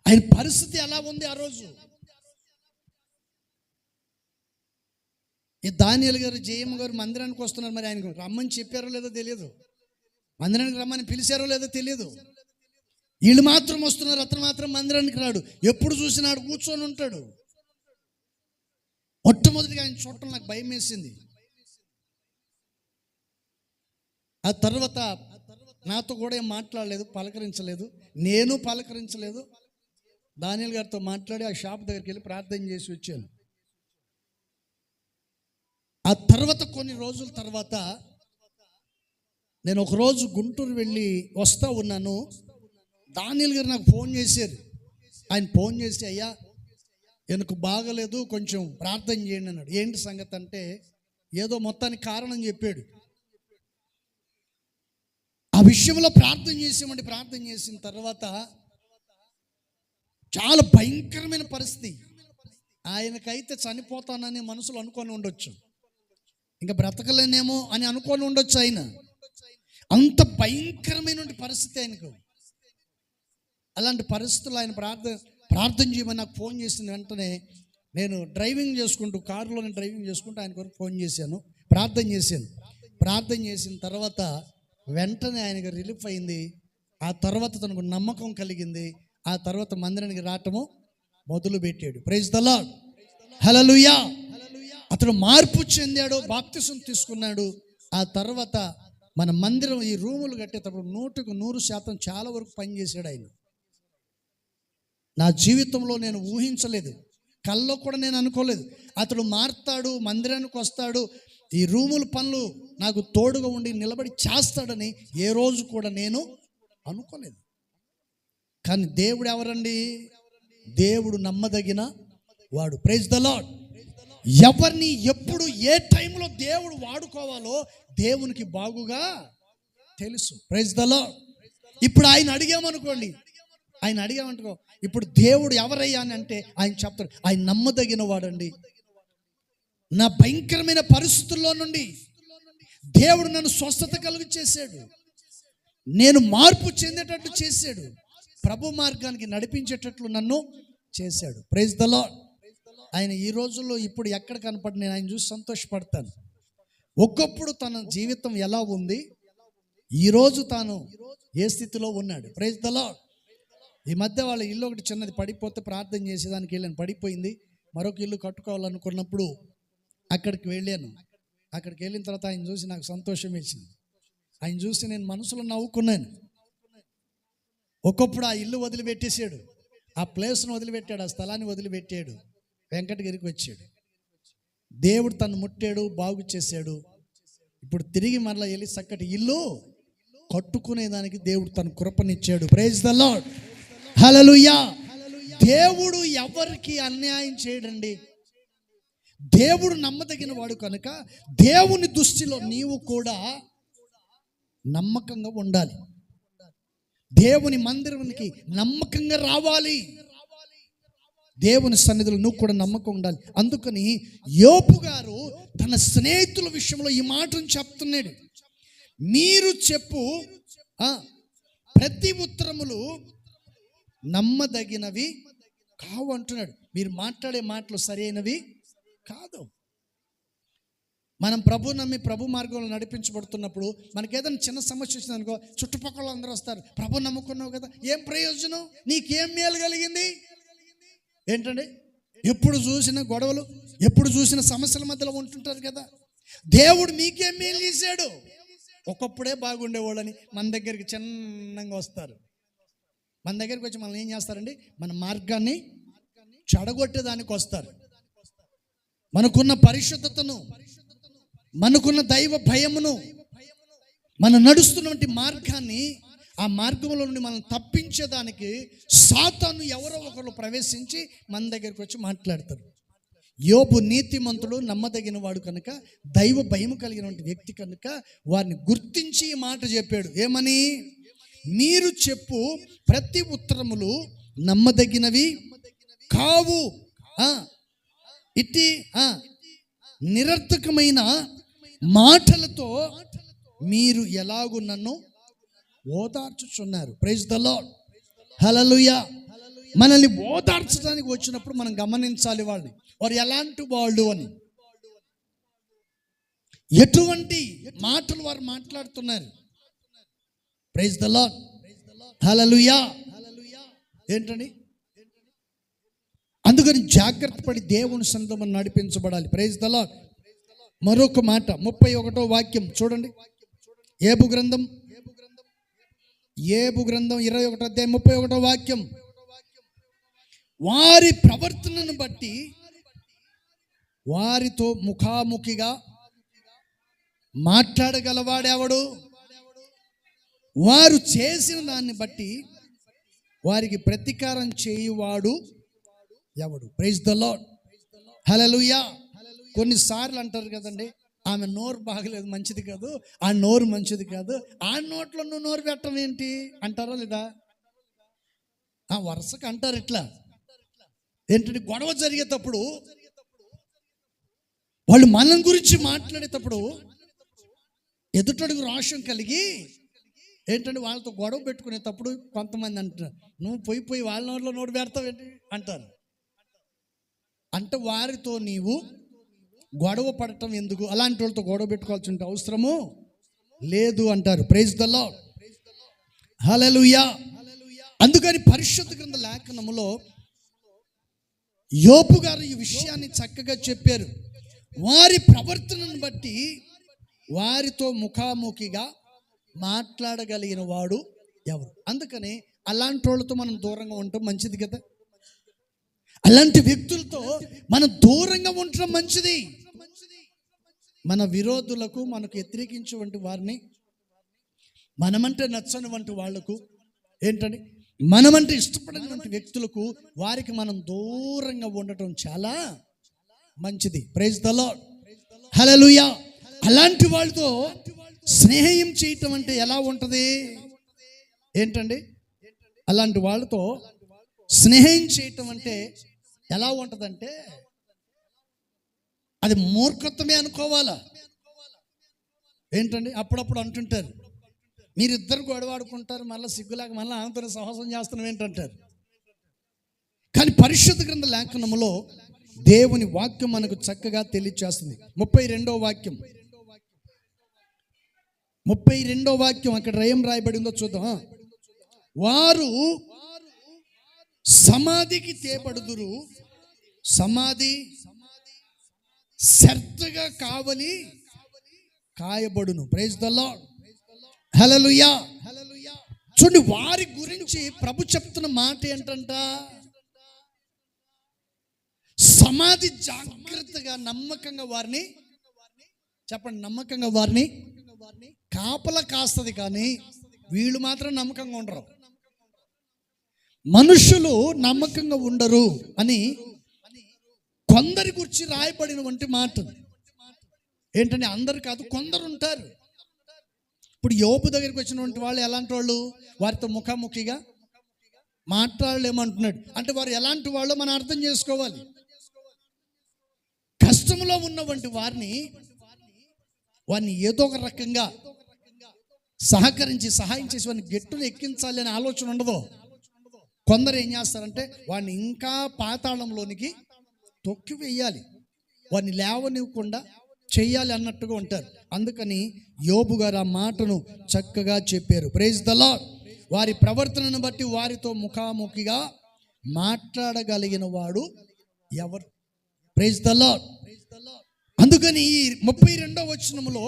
ఆయన పరిస్థితి ఎలా ఉంది ఆ రోజు? ఈ దానియేలు గారు, జయమ్మ గారు మందిరానికి వస్తున్నారు. మరి ఆయనకు రమ్మని చెప్పారో లేదో తెలియదు, మందిరానికి రమ్మని పిలిచారో లేదో తెలియదు. వీళ్ళు మాత్రం వస్తున్నారు, అతను మాత్రం మందిరానికి రాడు. ఎప్పుడు చూసినాడు కూర్చొని ఉంటాడు. మొట్టమొదటిగా ఆయన చూడటం నాకు భయం వేసింది. ఆ తర్వాత నాతో కూడా ఏం మాట్లాడలేదు, పలకరించలేదు, నేను పలకరించలేదు. దానియేలు గారితో మాట్లాడి ఆ షాప్ దగ్గరికి వెళ్ళి ప్రార్థన చేసి వచ్చాను. ఆ తర్వాత కొన్ని రోజుల తర్వాత నేను ఒకరోజు గుంటూరు వెళ్ళి వస్తూ ఉన్నాను. దానియేలు గారు నాకు ఫోన్ చేశారు. ఆయన ఫోన్ చేసి, అయ్యా எனக்கு బాగలేదు, కొంచెం ప్రార్థన చేయండి అన్నాడు. ఏంటి సంగతి అంటే ఏదో మొత్తానికి కారణం చెప్పాడు. ఆ విషయంలో ప్రార్థన చేసామండి. ప్రార్థన చేసిన తర్వాత చాలా భయంకరమైన పరిస్థితి. ఆయనకైతే చనిపోతానని మనసులో అనుకొని ఉండొచ్చు, ఇంకా బ్రతకలేనేమో అని అనుకొని ఉండొచ్చు. ఆయన అంత భయంకరమైన పరిస్థితి ఆయనకు. అలాంటి పరిస్థితుల్లో ఆయన ప్రార్థన చేయమని నాకు ఫోన్ చేసిన వెంటనే నేను డ్రైవింగ్ చేసుకుంటూ, కారులోనే డ్రైవింగ్ చేసుకుంటూ ఆయన కొరకు ఫోన్ చేశాను, ప్రార్థన చేశాను. ప్రార్థన చేసిన తర్వాత వెంటనే ఆయనకు రిలీఫ్ అయింది. ఆ తర్వాత తనకు నమ్మకం కలిగింది. ఆ తర్వాత మందిరానికి రావటము మొదలు పెట్టాడు. Praise the Lord. హల్లెలూయా. అతడు మార్పు చెందాడు, బాప్తిసం తీసుకున్నాడు. ఆ తర్వాత మన మందిరం ఈ రూములు కట్టేటప్పుడు 100% చాలా వరకు పనిచేశాడు ఆయన. నా జీవితంలో నేను ఊహించలేదు, కల్లో కూడా నేను అనుకోలేదు అతడు మారుతాడు, మందిరానికి వస్తాడు, ఈ రూముల పనులు నాకు తోడుగా ఉండి నిలబడి చేస్తాడని ఏ రోజు కూడా నేను అనుకోలేదు. కానీ దేవుడు ఎవరండి? దేవుడు నమ్మదగిన వాడు. Praise the Lord. ఎవరిని ఎప్పుడు ఏ టైంలో దేవుడు వాడుకోవాలో దేవునికి బాగుగా తెలుసు. Praise the Lord. ఇప్పుడు ఆయన అడిగామనుకోండి, ఇప్పుడు దేవుడు ఎవరయ్యా అని అంటే ఆయన చెప్తాడు, ఆయన నమ్మదగిన వాడండి. నా భయంకరమైన పరిస్థితుల్లో నుండి దేవుడు నన్ను స్వస్థత కలుగు చేశాడు, నేను మార్పు చెందేటట్టు చేశాడు, ప్రభు మార్గానికి నడిపించేటట్లు నన్ను చేశాడు. Praise the Lord. ఆయన ఈ రోజుల్లో ఇప్పుడు ఎక్కడ కనపడి నేను ఆయన చూసి సంతోషపడతాను. ఒకప్పుడు తన జీవితం ఎలా ఉంది, ఈరోజు తాను ఏ స్థితిలో ఉన్నాడు. Praise the Lord. ఈ మధ్య వాళ్ళ ఇల్లు ఒకటి చిన్నది పడిపోతే ప్రార్థన చేసేదానికి వెళ్ళాను, పడిపోయింది. మరొక ఇల్లు కట్టుకోవాలనుకున్నప్పుడు అక్కడికి వెళ్ళాను. అక్కడికి వెళ్ళిన తర్వాత ఆయన చూసి నాకు సంతోషం వేసింది. ఆయన చూసి నేను మనసులో నవ్వుకున్నాను. ఒకప్పుడు ఆ ఇల్లు వదిలిపెట్టేశాడు, ఆ ప్లేస్ను వదిలిపెట్టాడు, ఆ స్థలాన్ని వదిలిపెట్టాడు, వెంకటగిరికి వచ్చాడు. దేవుడు తను ముట్టాడు, బాగు చేశాడు. ఇప్పుడు తిరిగి మరలా వెళ్ళి చక్కటి ఇల్లు కట్టుకునేదానికి దేవుడు తన కృపనిచ్చాడు. Praise the Lord. హల్లెలూయా. దేవుడు ఎవరికి అన్యాయం చేయడండి. దేవుడు నమ్మదగిన వాడు కనుక దేవుని దృష్టిలో నీవు కూడా నమ్మకంగా ఉండాలి. దేవుని మందిరానికి నమ్మకంగా రావాలి. దేవుని సన్నిధిలో నువ్వు కూడా నమ్మకం ఉండాలి. అందుకని యోబు గారు తన స్నేహితుల విషయంలో ఈ మాటను చెప్తున్నాడు. మీరు చెప్పు ప్రతి ఉత్తరములు నమ్మదగినవి కావు అంటున్నాడు. మీరు మాట్లాడే మాటలు సరైనవి కాదు. మనం ప్రభు నమ్మి ప్రభు మార్గంలో నడిపించబడుతున్నప్పుడు మనకి ఏదైనా చిన్న సమస్య వచ్చిందనుకో, చుట్టుపక్కల అందరూ వస్తారు, ప్రభు నమ్ముకున్నావు కదా, ఏం ప్రయోజనం, నీకేం మేలు కలిగింది ఏంటండి? ఎప్పుడు చూసిన గొడవలు, ఎప్పుడు చూసిన సమస్యల మధ్యలో ఉంటుంటారు కదా. దేవుడు మీకేం మేలు చేశాడు? ఒకప్పుడే బాగుండేవాళ్ళని మన దగ్గరికి చిన్నంగా వస్తారు. మన దగ్గరికి వచ్చి మనం ఏం చేస్తారండి? మన మార్గాన్ని చెడగొట్టేదానికి వస్తారు. మనకున్న పరిశుద్ధతను, మనకున్న దైవ భయమును, మనం నడుస్తున్నటువంటి మార్గాన్ని, ఆ మార్గంలో నుండి మనం తప్పించేదానికి సాతాను ఎవరో ఒకరు ప్రవేశించి మన దగ్గరికి వచ్చి మాట్లాడతారు. యోబు నీతిమంతుడు, నమ్మదగిన వాడు కనుక, దైవ భయము కలిగినటువంటి వ్యక్తి కనుక వారిని గుర్తించి ఈ మాట చెప్పాడు. ఏమని? మీరు చెప్పు ప్రతి ఉత్తరములు నమ్మదగినవి కావు. ఇట్టి నిరర్థకమైన మాటలతో మీరు ఎలాగూ నన్ను ఓదార్చుచున్నారు. Praise the Lord. హల్లెలూయా. మనల్ని ఓదార్చడానికి వచ్చినప్పుడు మనం గమనించాలి వాళ్ళని, వారు ఎలాంటి వాళ్ళు అని, ఎటువంటి మాటలు వారు మాట్లాడుతున్నారు. Praise the Lord. హల్లెలూయా. ఏంటండి? అందుకని జాగ్రత్త పడి దేవుని సన్నిధిలో నడిపించబడాలి. Praise the Lord. మరొక మాట 31వ వాక్యం చూడండి. ఏబు గ్రంథం 21వ అధ్యాయం 31వ వాక్యం. వారి ప్రవర్తనను బట్టి వారితో ముఖాముఖిగా మాట్లాడగలవాడెవడు? వారు చేసిన దాన్ని బట్టి వారికి ప్రతీకారం చేయువాడు ఎవడు? Praise the Lord. హల్లెలూయా. కొన్నిసార్లు అంటారు కదండి, ఆమె నోరు బాగలేదు, మంచిది కాదు, ఆ నోరు మంచిది కాదు, ఆ నోట్లో నువ్వు నోరు పెట్టడం ఏంటి అంటారా లేదా? ఆ వరుసకు అంటారు ఇట్లా. ఏంటంటే గొడవ జరిగేటప్పుడు, వాళ్ళు మనం గురించి మాట్లాడేటప్పుడు ఎదుటడుగు రోషం కలిగి ఏంటంటే వాళ్ళతో గొడవ పెట్టుకునేటప్పుడు కొంతమంది అంటారు, నువ్వు పోయి వాళ్ళ నోట్లో నోరు పెడతావేంటి అంటారు. అంటే వారితో నీవు గొడవ పడటం ఎందుకు? అలాంటి వాళ్ళతో గొడవ పెట్టుకోవాల్సిన అవసరము లేదు అంటారు. Praise the Lord. హల్లెలూయా. అందుకని పరిశుద్ధ గ్రంథ లేఖనములో యోబు గారు ఈ విషయాన్ని చక్కగా చెప్పారు. వారి ప్రవర్తనను బట్టి వారితో ముఖాముఖిగా మాట్లాడగలిగిన వాడు ఎవరు? అందుకని అలాంటి వాళ్ళతో మనం దూరంగా ఉండటం మంచిది కదా. అలాంటి వ్యక్తులతో మనం దూరంగా ఉండటం మంచిది. మన విరోధులకు, మనకు వ్యతిరేకించేటువంటి వారిని, మనమంటే నచ్చని వంటి వాళ్లకు ఏంటండి, మనమంటే ఇష్టపడినటువంటి వ్యక్తులకు, వారికి మనం దూరంగా ఉండటం చాలా మంచిది. ప్రైజ్ ద లార్డ్, హల్లెలూయా. అలాంటి వాళ్ళతో స్నేహం చేయటం అంటే ఎలా ఉంటుంది ఏంటండి? అలాంటి వాళ్ళతో స్నేహం చేయటం అంటే ఎలా ఉంటుందంటే అది మూర్ఖత్వమే అనుకోవాలా ఏంటండి? అప్పుడప్పుడు అంటుంటారు, మీరిద్దరు గొడవాడుకుంటారు, మళ్ళీ సిగ్గులాగా మళ్ళీ ఆమెతో సహవాసం చేస్తున్నాం ఏంటంటారు. కానీ పరిశుద్ధ గ్రంథ లేఖనములో దేవుని వాక్యం మనకు చక్కగా తెలియచేస్తుంది. 32వ వాక్యం, 32వ వాక్యం అక్కడ ఏం రాయబడిందో చూద్దాం. వారు సమాధికి తేబడుదురు, సమాధి శ్రద్ధగా కావలి కాయబడును. ప్రైజ్ ద లార్డ్, హల్లెలూయా. చూడండి, వారి గురించి ప్రభు చెప్తున్న మాట ఏంటంట, సమాధి జాగ్రత్తగా నమ్మకంగా వారిని, చెప్పండి, నమ్మకంగా వారిని కాపలా కాస్తుంది. కానీ వీళ్ళు మాత్రం నమ్మకంగా ఉండరు. మనుషులు నమ్మకంగా ఉండరు అని కొందరి గురించి రాయబడిన వంటి మాట ఏంటంటే, అందరు కాదు, కొందరు ఉంటారు. ఇప్పుడు యోబు దగ్గరికి వచ్చినటువంటి వాళ్ళు ఎలాంటి వాళ్ళు? వారితో ముఖాముఖిగా మాట్లాడలేమంటున్నాడు. అంటే వారు ఎలాంటి వాళ్ళు మనం అర్థం చేసుకోవాలి. కష్టంలో ఉన్నటువంటి వారిని ఏదో ఒక రకంగా సహకరించి సహాయం చేసి వారిని గెట్టును ఎక్కించాలి అనే ఆలోచన ఉండదు. కొందరు ఏం చేస్తారంటే వాడిని ఇంకా పాతాళంలోనికి తొక్కి వేయాలి, వాడిని లేవనివ్వకుండా చెయ్యాలి అన్నట్టుగా ఉంటారు. అందుకని యోబు గారు ఆ మాటను చక్కగా చెప్పారు. Praise the Lord. వారి ప్రవర్తనను బట్టి వారితో ముఖాముఖిగా మాట్లాడగలిగిన వాడు ఎవరు? Praise the Lord. అందుకని ఈ 32వ వచనములో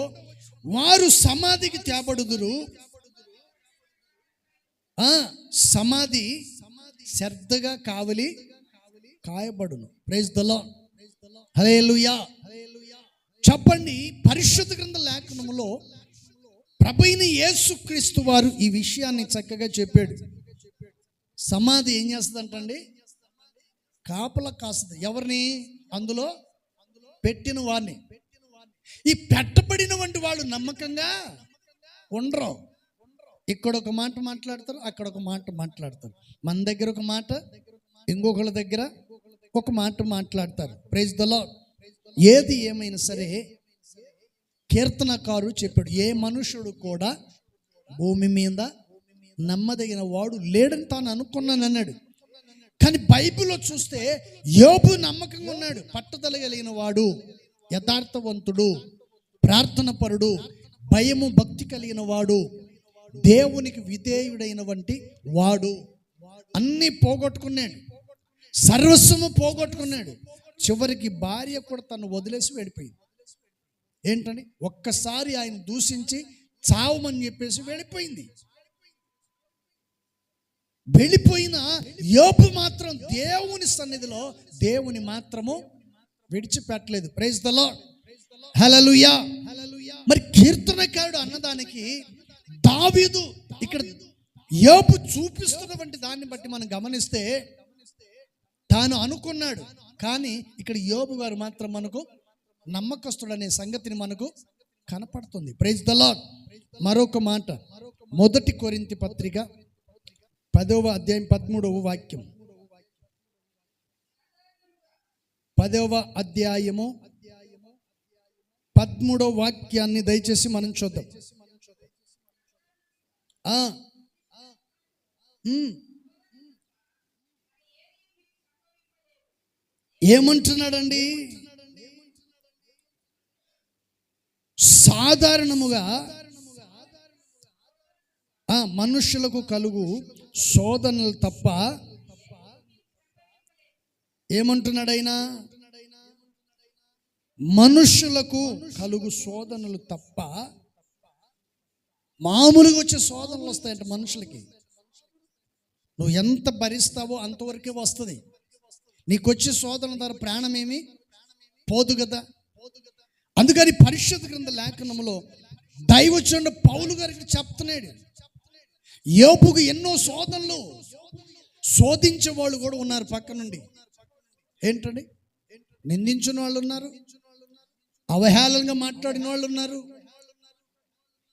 వారు సమాధికి తేబడుదురు, సమాధి శ్రద్ధగా కావలి కాయబడును. Praise the Lord, hallelujah. చెప్పండి, పరిశుద్ధ గ్రంథ లేఖనములో ప్రభువైన యేసుక్రీస్తు వారు ఈ విషయాన్ని చక్కగా చెప్పాడు. సమాధి ఏం చేస్తుందంటండి? కాపలా కాస్తుంది. ఎవరిని? అందులో పెట్టిన వారిని. ఈ పెట్టబడిన వంటి వాళ్ళు నమ్మకంగా ఉండరు. ఇక్కడ ఒక మాట మాట్లాడతారు, అక్కడ ఒక మాట మాట్లాడతారు. మన దగ్గర ఒక మాట, ఇంకొకళ్ళ దగ్గర ఒక మాట మాట్లాడతారు. Praise the Lord. ఏది ఏమైనా సరే కీర్తనకారు చెప్పాడు, ఏ మనుషుడు కూడా భూమి మీద నమ్మదగిన వాడు లేడని తాను అనుకున్నాను అన్నాడు. కానీ బైబిల్లో చూస్తే యోబు నమ్మకంగా ఉన్నాడు. పట్టుదల కలిగిన వాడు, యథార్థవంతుడు, ప్రార్థన పరుడు, భయము భక్తి కలిగిన వాడు, దేవునికి విధేయుడైన వంటి వాడు. అన్నీ పోగొట్టుకున్నాడు, సర్వస్వము పోగొట్టుకున్నాడు. చివరికి భార్య కూడా తను వదిలేసి వెళ్ళిపోయింది. ఏంటని? ఒక్కసారి ఆయన దూషించి చావమని చెప్పేసి వెళ్ళిపోయింది. వెళ్ళిపోయిన యోబు మాత్రం దేవుని సన్నిధిలో దేవుని మాత్రము విడిచిపెట్టలేదు. ప్రైజ్ ద లార్డ్, హల్లెలూయా. మరి కీర్తనకారుడు అన్నదానికి దావీదు ఇక్కడ యోబు చూపిస్తున్నటువంటి దాన్ని బట్టి మనం గమనిస్తే తాను అనుకున్నాడు, కానీ ఇక్కడ యోబు గారు మాత్రం మనకు నమ్మకస్తుడనే సంగతిని మనకు కనపడుతుంది. Praise the Lord. మరొక మాట, 1 కొరింథీ పత్రిక 10వ అధ్యాయం 13వ వాక్యం, 10వ అధ్యాయము 13వ వాక్యాన్ని దయచేసి మనం చూద్దాం. ఏమంటున్నాడండి? సాధారణముగా మనుషులకు కలుగు శోధనలు తప్ప ఏమంటున్నాడు ఆయన? మనుషులకు కలుగు శోధనలు తప్ప, మామూలుగా వచ్చే శోధనలు వస్తాయంట మనుషులకి. నువ్వు ఎంత భరిస్తావో అంతవరకే వస్తుంది. నీకు వచ్చే శోధన ద్వారా ప్రాణం ఏమి పోదు కదా. అందుకని పరిశుద్ధ గ్రంథ లేఖనంలో దైవజనుడు పౌలు గారికి చెప్తున్నాడు, యోబుకు ఎన్నో శోధనలు, శోధించే వాళ్ళు కూడా ఉన్నారు పక్క నుండి. ఏంటండి? నిందించిన వాళ్ళు ఉన్నారు, అవహేళనగా మాట్లాడిన వాళ్ళు ఉన్నారు,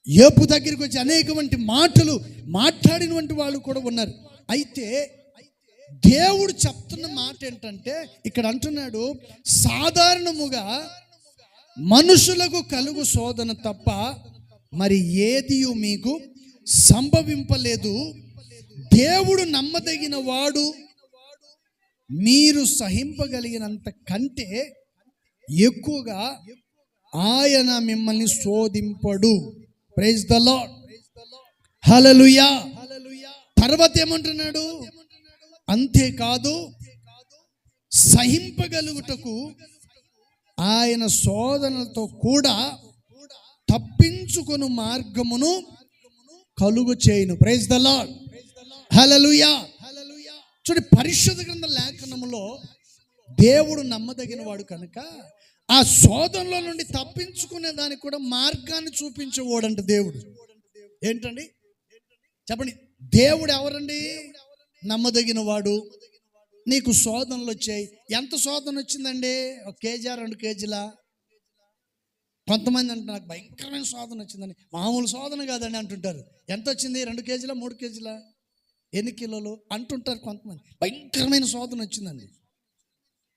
యోబు దగ్గరికి వచ్చి అనేకమంటి మాటలు మాట్లాడినటువంటి వాళ్ళు కూడా ఉన్నారు. అయితే దేవుడు చెప్తున్న మాట ఏంటంటే, ఇక్కడ అంటున్నాడు, సాధారణముగా మనుషులకు కలుగు శోధన తప్ప మరి ఏది మీకు సంభవింపలేదు. దేవుడు నమ్మదగిన వాడు, మీరు సహింపగలిగినంత కంటే ఎక్కువగా ఆయన మిమ్మల్ని శోధింపడు. ప్రైజ్ ద లార్డ్, హల్లెలూయా. తర్వాత ఏమంటున్నాడు? అంతేకాదు, సహింపగలుగుటకు ఆయన శోధనలతో కూడా తప్పించుకొను మార్గమును కలుగు చేయును. ప్రైజ్ ద లార్డ్, హల్లెలూయా. చూడండి, పరిశుద్ధ గ్రంథ లేఖనములో దేవుడు నమ్మదగిన వాడు కనుక ఆ శోధనలో నుండి తప్పించుకునే దానికి కూడా మార్గాన్ని చూపించేవాడంట దేవుడు. ఏంటండి చెప్పండి? దేవుడు ఎవరండి? నమ్మదగిన వాడు. నీకు శోధనలు వచ్చాయి. ఎంత శోధన వచ్చిందండి? 1 కేజీ 2 కేజీలా? కొంతమంది అంటే నాకు భయంకరమైన శోధన వచ్చిందని. మామూలు శోధన కాదండి అంటుంటారు. ఎంత వచ్చింది? 2 కేజీలా 3 కేజీలా? ఎన్ని కిలోలు అంటుంటారు కొంతమంది. భయంకరమైన శోధన వచ్చిందండి.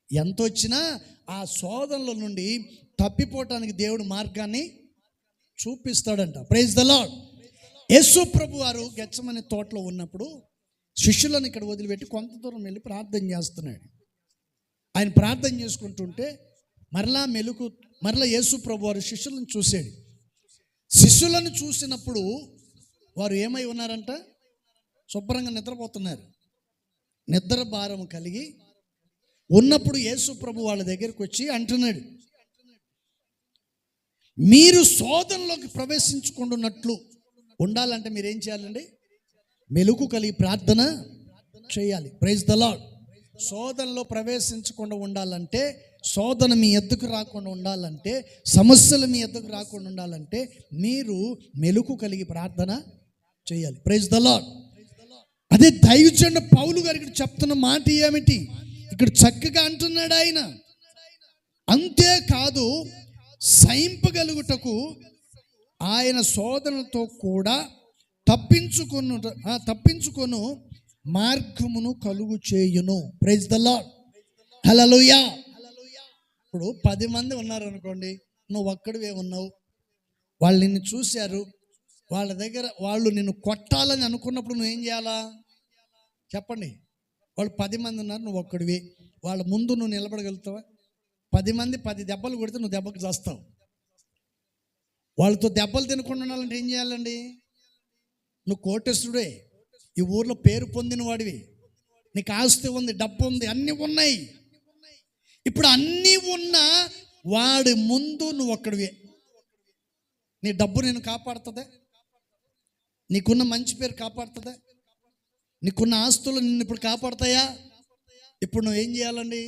ఎంత వచ్చినా ఆ శోధనల నుండి తప్పిపోవటానికి దేవుడు మార్గాన్ని చూపిస్తాడంట. Praise the Lord. యేసు ప్రభు వారు గెత్సెమనే తోటలో ఉన్నప్పుడు శిష్యులను ఇక్కడ వదిలిపెట్టి కొంత దూరం వెళ్ళి ప్రార్థన చేస్తున్నాడు. ఆయన ప్రార్థన చేసుకుంటుంటే మరలా యేసు ప్రభు వారు శిష్యులను చూశాడు. శిష్యులను చూసినప్పుడు వారు ఏమై ఉన్నారంట? శుభ్రంగా నిద్రపోతున్నారు. నిద్ర భారం కలిగి ఉన్నప్పుడు యేసు ప్రభు వాళ్ళ దగ్గరికి వచ్చి అంటున్నాడు, మీరు శోధనలోకి ప్రవేశించుకుంటున్నట్లు ఉండాలంటే మీరేం చేయాలండి? మెలుకు కలిగి ప్రార్థన చేయాలి. Praise the Lord. శోధనలో ప్రవేశించకుండా ఉండాలంటే, శోధన మీ ఎద్దుకు రాకుండా ఉండాలంటే, సమస్యలు మీ ఎద్దుకు రాకుండా ఉండాలంటే మీరు మెలుకు కలిగి ప్రార్థన చేయాలి. Praise the Lord. అదే దైవజనుడు పౌలు గారికి చెప్తున్న మాట ఏమిటి? ఇక్కడ చక్కగా అంటున్నాడు ఆయన, అంతేకాదు సహింపగలుగుటకు ఆయన శోధనలతో కూడా తప్పించుకొను మార్గమును కలుగు చేయును. ప్రైజ్ ద లార్డ్, హల్లెలూయా. ఇప్పుడు 10 మంది ఉన్నారు అనుకోండి, నువ్వు ఒక్కడివే ఉన్నావు. వాళ్ళు నిన్ను చూశారు, వాళ్ళ దగ్గర వాళ్ళు నిన్ను కొట్టాలని అనుకున్నప్పుడు నువ్వేం చేయాలా చెప్పండి? వాళ్ళు 10 మంది ఉన్నారు, నువ్వు ఒక్కడివి. వాళ్ళ ముందు నువ్వు నిలబడగలుగుతావా? 10 మంది 10 దెబ్బలు కొడితే నువ్వు దెబ్బకు చేస్తావు. వాళ్ళతో దెబ్బలు తినకుండా ఉండాలంటే ఏం చేయాలండి? నువ్వు కోటేశ్వరుడే, ఈ ఊర్లో పేరు పొందిన వాడివి, నీకు ఆస్తి ఉంది, డబ్బు ఉంది, అన్నీ ఉన్నాయి. ఇప్పుడు అన్నీ ఉన్నా వాడి ముందు నువ్వు ఒక్కడివే. నీ డబ్బు నేను కాపాడుతుందా? నీకున్న మంచి పేరు కాపాడుతుందా? నీకున్న ఆస్తులు నిన్ను ఇప్పుడు కాపాడుతాయా? ఇప్పుడు నువ్వు ఏం చేయాలండి?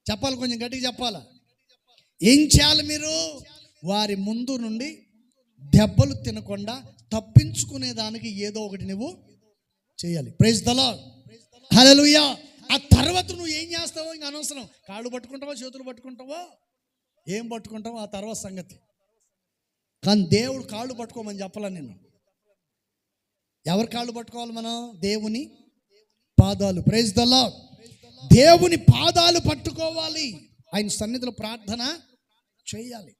చెప్పాలి, కొంచెం గట్టిగా చెప్పాలా. ఏం చేయాలి మీరు? వారి ముందు నుండి దెబ్బలు తినకుండా తప్పించుకునే దానికి ఏదో ఒకటి నువ్వు చేయాలి. Praise the Lord, hallelujah. ఆ తర్వాత నువ్వు ఏం చేస్తావో ఇంకా అనవసరం. కాళ్ళు పట్టుకుంటావో, చేతులు పట్టుకుంటావో, ఏం పట్టుకుంటావో ఆ తర్వాత సంగతి. కానీ దేవుడు కాళ్ళు పట్టుకోమని చెప్పాలని నేను. ఎవరి కాళ్ళు పట్టుకోవాలి మనం? దేవుని పాదాలు. Praise the Lord. దేవుని పాదాలు పట్టుకోవాలి, ఆయన సన్నిధిలో ప్రార్థన చేయాలి.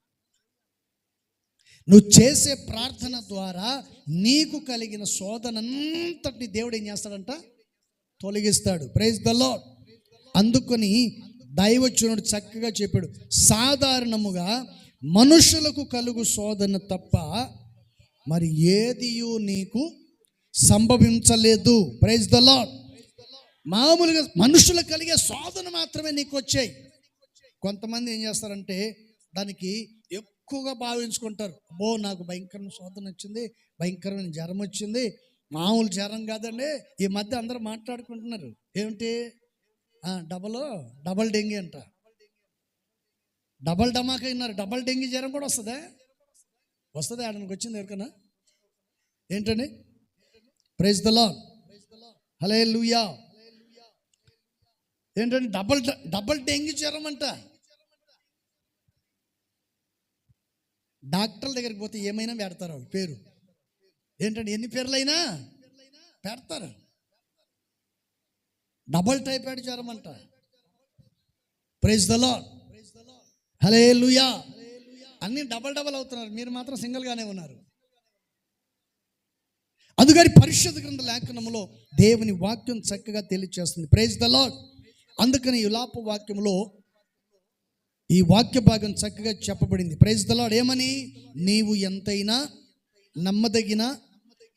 నువ్వు చేసే ప్రార్థన ద్వారా నీకు కలిగిన శోధనంతటిని దేవుడు ఏం చేస్తాడంట? తొలగిస్తాడు. Praise the Lord. అందుకని దైవజనుడు చక్కగా చెప్పాడు, సాధారణముగా మనుషులకు కలుగు శోధన తప్ప మరి ఏదియు నీకు సంభవించలేదు. Praise the lord. మామూలుగా మనుషులకు కలిగే శోధన మాత్రమే నీకు వచ్చాయి. కొంతమంది ఏం చేస్తారంటే దానికి ఎక్కువగా భావించుకుంటారు. అబ్బో నాకు భయంకరమైన శోధన వచ్చింది, భయంకరమైన జ్వరం వచ్చింది. మామూలు జ్వరం కాదండి. ఈ మధ్య అందరూ మాట్లాడుకుంటున్నారు, ఏమిటి డబల్ డెంగీ అంట, డబల్ డమాకా అయినారు. డబల్ డెంగీ జ్వరం కూడా వస్తుందా? ఆడనికి వచ్చింది ఎవరికన్నా? ఏంటండి? ప్రైజ్ ద లార్డ్, హల్లెలూయా. ఏంటంటే డబల్ డెంగీ జ్వరం అంట. డాక్టర్ల దగ్గరికి పోతే ఏమైనా పెడతారు వాళ్ళు పేరు. ఏంటంటే ఎన్ని పేర్లైనా పెడతారు. డబల్ టైఫాయిడ్ జ్వరం అంట. ప్రైజ్ ద లార్డ్, హల్లెలూయా. అన్నీ డబల్ అవుతున్నారు, మీరు మాత్రం సింగిల్గానే ఉన్నారు. అందుకని పరిశుద్ధ గ్రంథ లేఖనములో దేవుని వాక్యం చక్కగా తెలియజేస్తుంది. Praise the Lord. అందుకని యులాప వాక్యంలో ఈ వాక్య భాగం చక్కగా చెప్పబడింది. Praise the Lord. ఏమని? నీవు ఎంతైనా నమ్మదగిన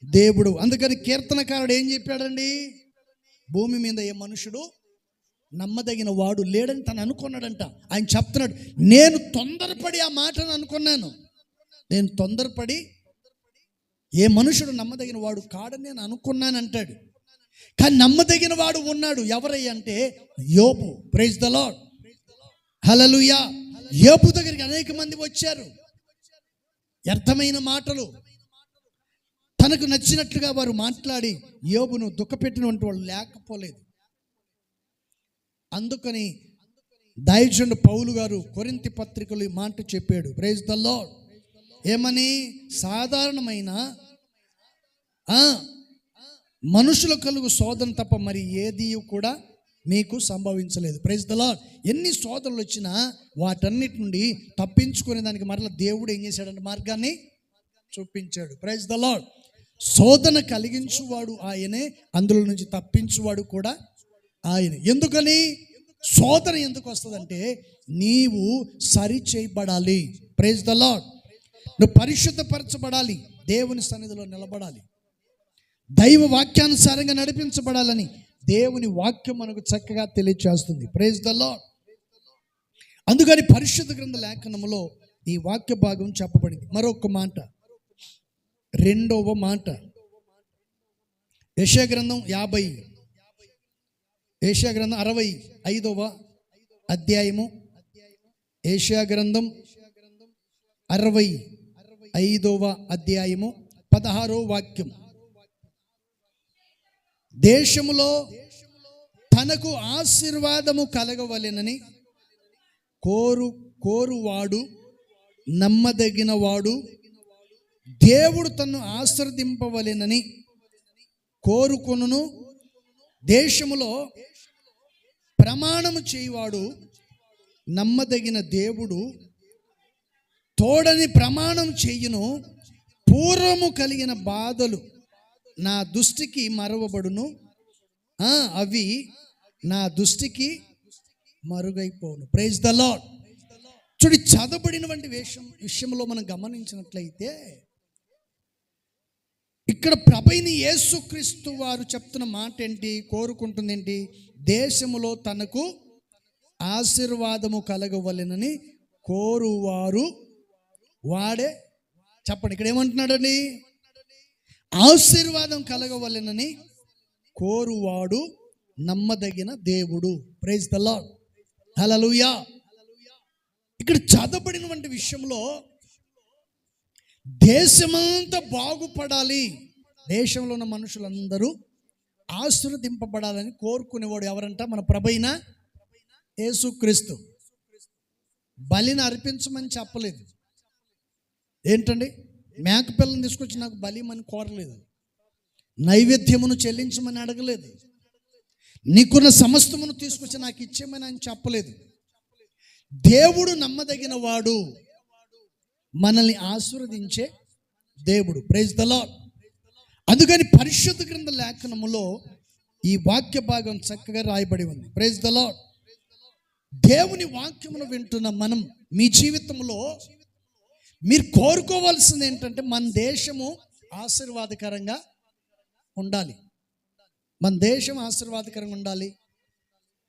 దేవుడు. అందుకని కీర్తనకారుడు ఏం చెప్పాడండి? భూమి మీద ఏ మనుషుడు నమ్మదగిన వాడు లేడని తను అనుకున్నాడంట. ఆయన చెప్తున్నాడు, నేను తొందరపడి ఆ మాటను అనుకున్నాను. నేను తొందరపడి ఏ మనుషుడు నమ్మదగిన వాడు కాడని నేను అనుకున్నాను అంటాడు. కానీ నమ్మదగిన వాడు ఉన్నాడు. ఎవరై అంటే యోబు. ప్రైజ్ ద లార్డ్, హల్లెలూయా. యోబు దగ్గరికి అనేక మంది వచ్చారు. వ్యర్థమైన మాటలు తనకు నచ్చినట్లుగా వారు మాట్లాడి యోబును దుఃఖపెట్టినటువంటి వాళ్ళు లేకపోలేదు. అందుకని దైవజనుడు పౌలు గారు కొరింథీ పత్రికలో ఈ మాట చెప్పాడు. Praise the Lord. ఏమని? సాధారణమైన మనుషుల కలుగు శోధన తప్ప మరి ఏది కూడా మీకు సంభవించలేదు. Praise the lord. ఎన్ని శోధనలు వచ్చినా వాటన్నిటి నుండి తప్పించుకునే దానికి మరలా దేవుడు ఏం చేశాడంటే మార్గాన్ని చూపించాడు. Praise the Lord. శోధన కలిగించువాడు ఆయనే, అందులో నుంచి తప్పించువాడు కూడా ఆయన. ఎందుకని? శోధన ఎందుకు వస్తుందంటే నీవు సరి చేయబడాలి. Praise the Lord. నువ్వు పరిశుద్ధపరచబడాలి, దేవుని సన్నిధిలో నిలబడాలి, దైవ వాక్యానుసారంగా నడిపించబడాలని దేవుని వాక్యం మనకు చక్కగా తెలియజేస్తుంది. Praise the Lord. అందుకని పరిశుద్ధ గ్రంథ లేఖనములో ఈ వాక్య భాగం చెప్పబడింది. మరొక మాట, రెండవ మాట, యెషయా గ్రంథం 65వ అధ్యాయము. యెషయా గ్రంథం 65వ అధ్యాయము 16వ వాక్యం. దేశములో తనకు ఆశీర్వాదము కలగవలెనని కోరువాడు నమ్మదగిన వాడు, దేవుడు తన్ను ఆశీర్వదింపవలెనని కోరుకొనును. దేశములో ప్రమాణము చేయువాడు నమ్మదగిన దేవుడు తోడని ప్రమాణం చేయును. పూర్వము కలిగిన బాధలు నా దృష్టికి మరువబడును, అవి నా దృష్టికి మరుగైపోను. Praise the lord. చూడు, చదవబడినటువంటి విషయంలో మనం గమనించినట్లయితే ఇక్కడ ప్రభువైన యేసుక్రీస్తు వారు చెప్తున్న మాట ఏంటి? కోరుకుంటుంది ఏంటి? దేశములో తనకు ఆశీర్వాదము కలగవలెనని కోరువారు వాడే. చెప్పండి, ఇక్కడ ఏమంటున్నాడండి? ఆశీర్వాదం కలగవలెనని కోరువాడు నమ్మదగిన దేవుడు. ప్రైజ్ ద లార్డ్, హల్లెలూయా. ఇక్కడ చదవబడినటువంటి విషయంలో దేశమంతా బాగుపడాలి, దేశంలో ఉన్న మనుషులందరూ ఆశీర్వదింపబడాలని కోరుకునేవాడు ఎవరంట? మన ప్రభువైన యేసుక్రీస్తు. బలిని అర్పించమని చెప్పలేదు. ఏంటండి? మేకపిల్లని తీసుకొచ్చి నాకు బలిమని కోరలేదు, నైవేద్యమును చెల్లించమని అడగలేదు, నీకున్న సమస్తమును తీసుకొచ్చి నాకు ఇచ్చేమని అని చెప్పలేదు. దేవుడు నమ్మదగిన వాడు, మనల్ని ఆశీర్వదించే దేవుడు. Praise the Lord. అందుకని పరిశుద్ధ గ్రంథ లేఖనములో ఈ వాక్య భాగం చక్కగా రాయబడి ఉంది. Praise the Lord. దేవుని వాక్యమును వింటున్న మనం మీ జీవితంలో మీరు కోరుకోవాల్సింది ఏంటంటే మన దేశము ఆశీర్వాదకరంగా ఉండాలి. మన దేశం ఆశీర్వాదకరంగా ఉండాలి,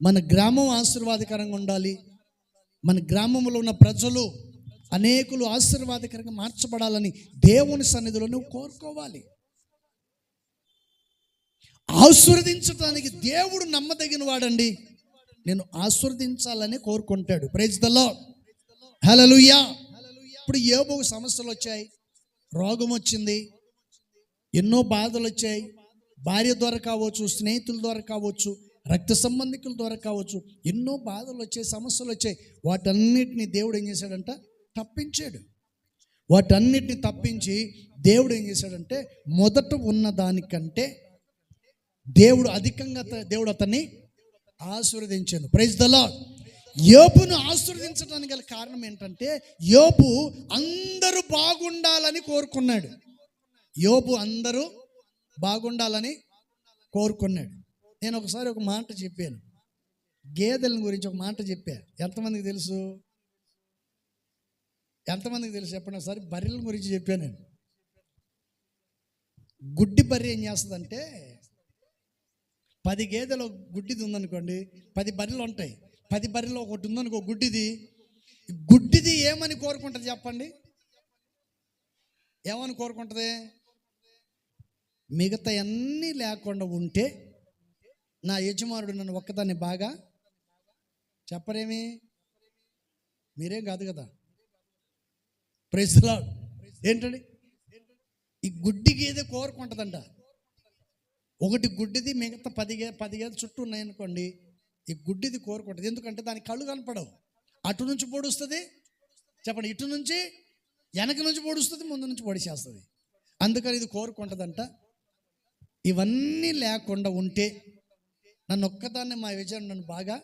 మన గ్రామం ఆశీర్వాదకరంగా ఉండాలి, మన గ్రామంలో ఉన్న ప్రజలు అనేకులు ఆశీర్వాదకరంగా మార్చబడాలని దేవుని సన్నిధిలో నువ్వు కోరుకోవాలి. ఆశీర్వదించడానికి దేవుడు నమ్మదగిన వాడండి. నేను ఆశీర్వదించాలని కోరుకుంటాడు. ప్రైజ్ ద లార్డ్, హల్లెలూయా. ఇప్పుడు యోబుకు సమస్యలు వచ్చాయి, రోగం వచ్చింది, ఎన్నో బాధలు వచ్చాయి. భార్య ద్వారా కావచ్చు, స్నేహితుల ద్వారా కావచ్చు, రక్త సంబంధికుల ద్వారా కావచ్చు, ఎన్నో బాధలు వచ్చాయి, సమస్యలు వచ్చాయి. వాటన్నిటిని దేవుడు ఏం చేశాడంట? తప్పించాడు. వాటన్నిటిని తప్పించి దేవుడు ఏం చేశాడంటే, మొదట ఉన్న దానికంటే దేవుడు అధికంగా దేవుడు అతన్ని ఆశీర్వదించాడు. Praise the lord. యోబును ఆశీర్వదించడానికి గల కారణం ఏంటంటే, యోబు అందరూ బాగుండాలని కోరుకున్నాడు. యోబు అందరూ బాగుండాలని కోరుకున్నాడు. నేను ఒకసారి ఒక మాట చెప్పాను, గేదెల గురించి ఒక మాట చెప్పా. ఎంతమందికి తెలుసు? ఎంతమందికి తెలుసు చెప్పండి ఒకసారి. బర్రెల గురించి చెప్పాను నేను. గుడ్డి బర్రె ఏం చేస్తుందంటే, 10 గేదెలు గుడ్డిది ఉందనుకోండి, 10 బర్రెలు ఉంటాయి. 10 బర్రెలు ఒకటి ఉందనుకో గుడ్డిది. గుడ్డిది ఏమని కోరుకుంటుంది చెప్పండి? ఏమని కోరుకుంటుంది? మిగతా అన్నీ లేకుండా ఉంటే నా యజమానుడు నన్ను ఒక్కదాన్ని బాగా చెప్పరేమి? మీరేం కాదు కదా. Praise the Lord. ఏంటండి ఈ గుడ్డి గేదె కోరుకుంటుందంట. ఒకటి గుడ్డిది, మిగతా 10 గేదె చుట్టూ ఉన్నాయనుకోండి, ఈ గుడ్డిది కోరుకుంటుంది. ఎందుకంటే దానికి కళ్ళు కనపడవు. అటు నుంచి పొడుస్తుంది చెప్పండి, ఇటు నుంచి వెనక నుంచి పొడుస్తుంది, ముందు నుంచి పొడిచేస్తుంది. అందుకని ఇది కోరుకుంటుందంట, ఇవన్నీ లేకుండా ఉంటే నన్ను ఒక్కదాన్ని మా విజయం నన్ను బాగా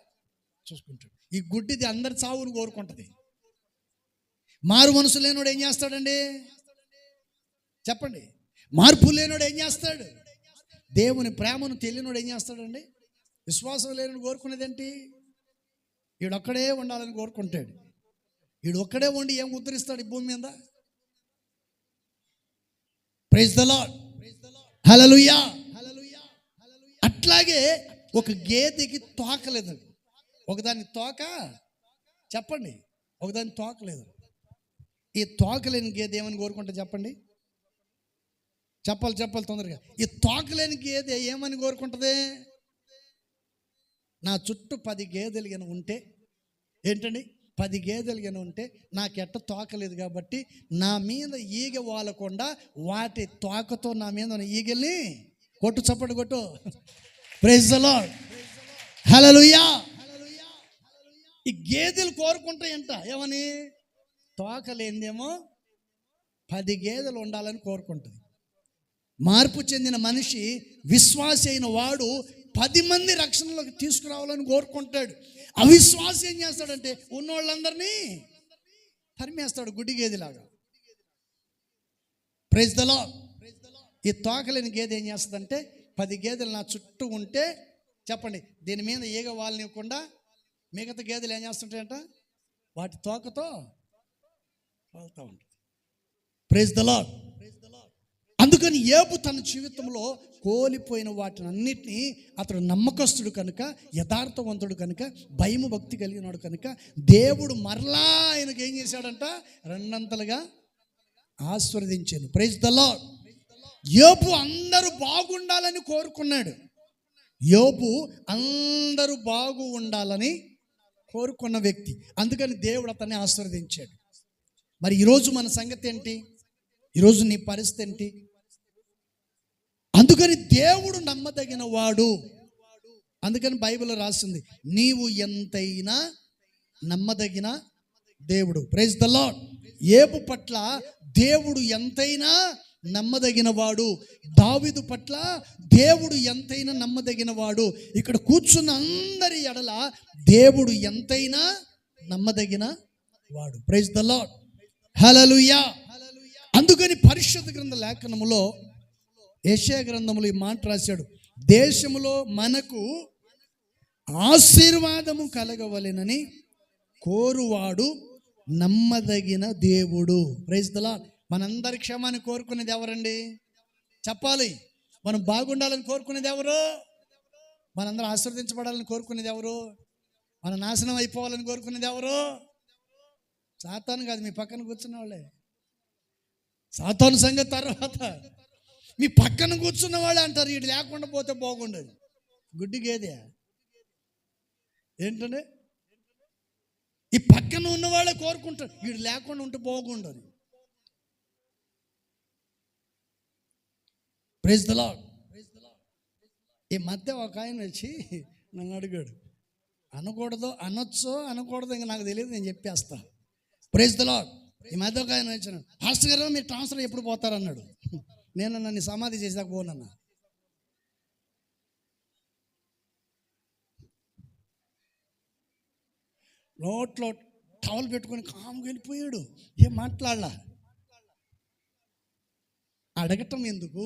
చూసుకుంటాడు. ఈ గుడ్డిది అందరి చావును కోరుకుంటుంది. మారు మనసు లేనోడు ఏం చేస్తాడండి చెప్పండి? మార్పు లేనోడు ఏం చేస్తాడు? దేవుని ప్రేమను తెలియనోడు ఏం చేస్తాడండి? విశ్వాసం లేనోడు కోరుకునేది ఏంటి? వీడొక్కడే ఉండాలని కోరుకుంటాడు. వీడు ఒక్కడే ఉండి ఏం ఉద్ధరిస్తాడు ఈ భూమి మీద? ప్రైజ్ ద లార్డ్, హల్లెలూయా. అట్లాగే ఒక గేదెకి తోకలేదు. ఒకదాని తోక చెప్పండి, ఒకదాని తోకలేదు. ఈ తోకలేని గేదె ఏమని కోరుకుంటా చెప్పండి? చెప్పాలి తొందరగా. ఈ తోకలేని గేదె ఏమని కోరుకుంటుంది? నా చుట్టూ 10 గేదెలు గిన ఉంటే ఏంటండి, 10 గేదెలు గిన ఉంటే నాకెట్ట తోకలేదు కాబట్టి నా మీద ఈగ వాలకుండా వాటి తోకతో నా మీద ఉన్న ఈగల్ని కొట్టు, చప్పటి కొట్టు. ప్రైజ్ ద లార్డ్, హల్లెలూయా. ఈ గేదెలు కోరుకుంటాయంట ఏమని? తోకలేందేమో 10 గేదెలు ఉండాలని కోరుకుంటుంది. మార్పు చెందిన మనిషి, విశ్వాసి అయిన వాడు 10 మంది రక్షణలోకి తీసుకురావాలని కోరుకుంటాడు. అవిశ్వాసి ఏం చేస్తాడంటే ఉన్నోళ్ళందరినీ తరిమేస్తాడు గుడ్డి గేదెలాగా. Praise the Lord. ఈ తోకలేని గేదె ఏం చేస్తుందంటే, 10 గేదెలు నా చుట్టూ ఉంటే చెప్పండి, దీని మీద ఈగ వాలనివ్వకుండా మిగతా గేదెలు ఏం చేస్తుంటాయంట? వాటి తోకతో వాళ్తూ ఉంటుంది. Praise the Lord. అందుకని యోబు తన జీవితంలో కోల్పోయిన వాటిని అన్నిటినీ అతడు నమ్మకస్తుడు కనుక, యథార్థవంతుడు కనుక, భయము భక్తి కలిగినాడు కనుక దేవుడు మరలా ఆయనకు ఏం చేశాడంట? రెండంతలుగా ఆశీర్వదించాను. Praise the Lord. యోబు అందరూ బాగుండాలని కోరుకున్నాడు. యోబు అందరూ బాగు ఉండాలని కోరుకున్న వ్యక్తి. అందుకని దేవుడు అతన్ని ఆశీర్వదించాడు. మరి ఈరోజు మన సంగతి ఏంటి? ఈరోజు నీ పరిస్థితి ఏంటి? అందుకని దేవుడు నమ్మదగిన వాడు. అందుకని బైబిల్లో రాసింది, నీవు ఎంతైనా నమ్మదగిన దేవుడు. Praise the Lord. యోబు పట్ల దేవుడు ఎంతైనా నమ్మదగిన వాడు. దావీదు పట్ల దేవుడు ఎంతైనా నమ్మదగిన వాడు. ఇక్కడ కూర్చున్న అందరి ఎడల దేవుడు ఎంతైనా నమ్మదగిన వాడు. Praise the Lord, hallelujah. అందుకని పరిశుద్ధ గ్రంథ లేఖనములో యెషయా గ్రంథములో ఈ మాట రాశాడు, దేశములో మనకు ఆశీర్వాదము కలగవలెనని కోరువాడు నమ్మదగిన దేవుడు. Praise the Lord. మనందరి క్షేమాన్ని కోరుకునేది ఎవరండి? చెప్పాలి. మనం బాగుండాలని కోరుకునేది ఎవరు? మనందరం ఆశీర్వదించబడాలని కోరుకునేది ఎవరు? మన నాశనం అయిపోవాలని కోరుకునేది ఎవరు? సాతాను కాదు, మీ పక్కన కూర్చున్న వాళ్ళే. సాతాను సంగతి తర్వాత మీ పక్కన కూర్చున్న వాళ్ళే అంటారు వీడు లేకుండా పోతే బాగుండదు. గుడ్డి గేదే ఏంటంటే ఈ పక్కన ఉన్న వాళ్ళే కోరుకుంటారు వీడు లేకుండా ఉంటే బాగుండదు. Praise the Lord. ఈ మధ్య ఒక ఆయన వచ్చి నన్ను అడిగాడు, అనొచ్చో అనకూడదు ఇంకా నాకు తెలియదు, నేను చెప్పేస్తా. Praise the Lord. ఈ మధ్య ఒక ఆయన వచ్చాను, పాస్టర్ గారు మీరు ట్రాన్స్ఫర్ ఎప్పుడు పోతారన్నాడు. నేను నన్ను సమాధి చేసాక పోనన్నా. నోట్లో టవల్ పెట్టుకొని కామ్గా వెళ్ళిపోయాడు. ఏం మాట్లాడలా. అడగటం ఎందుకు,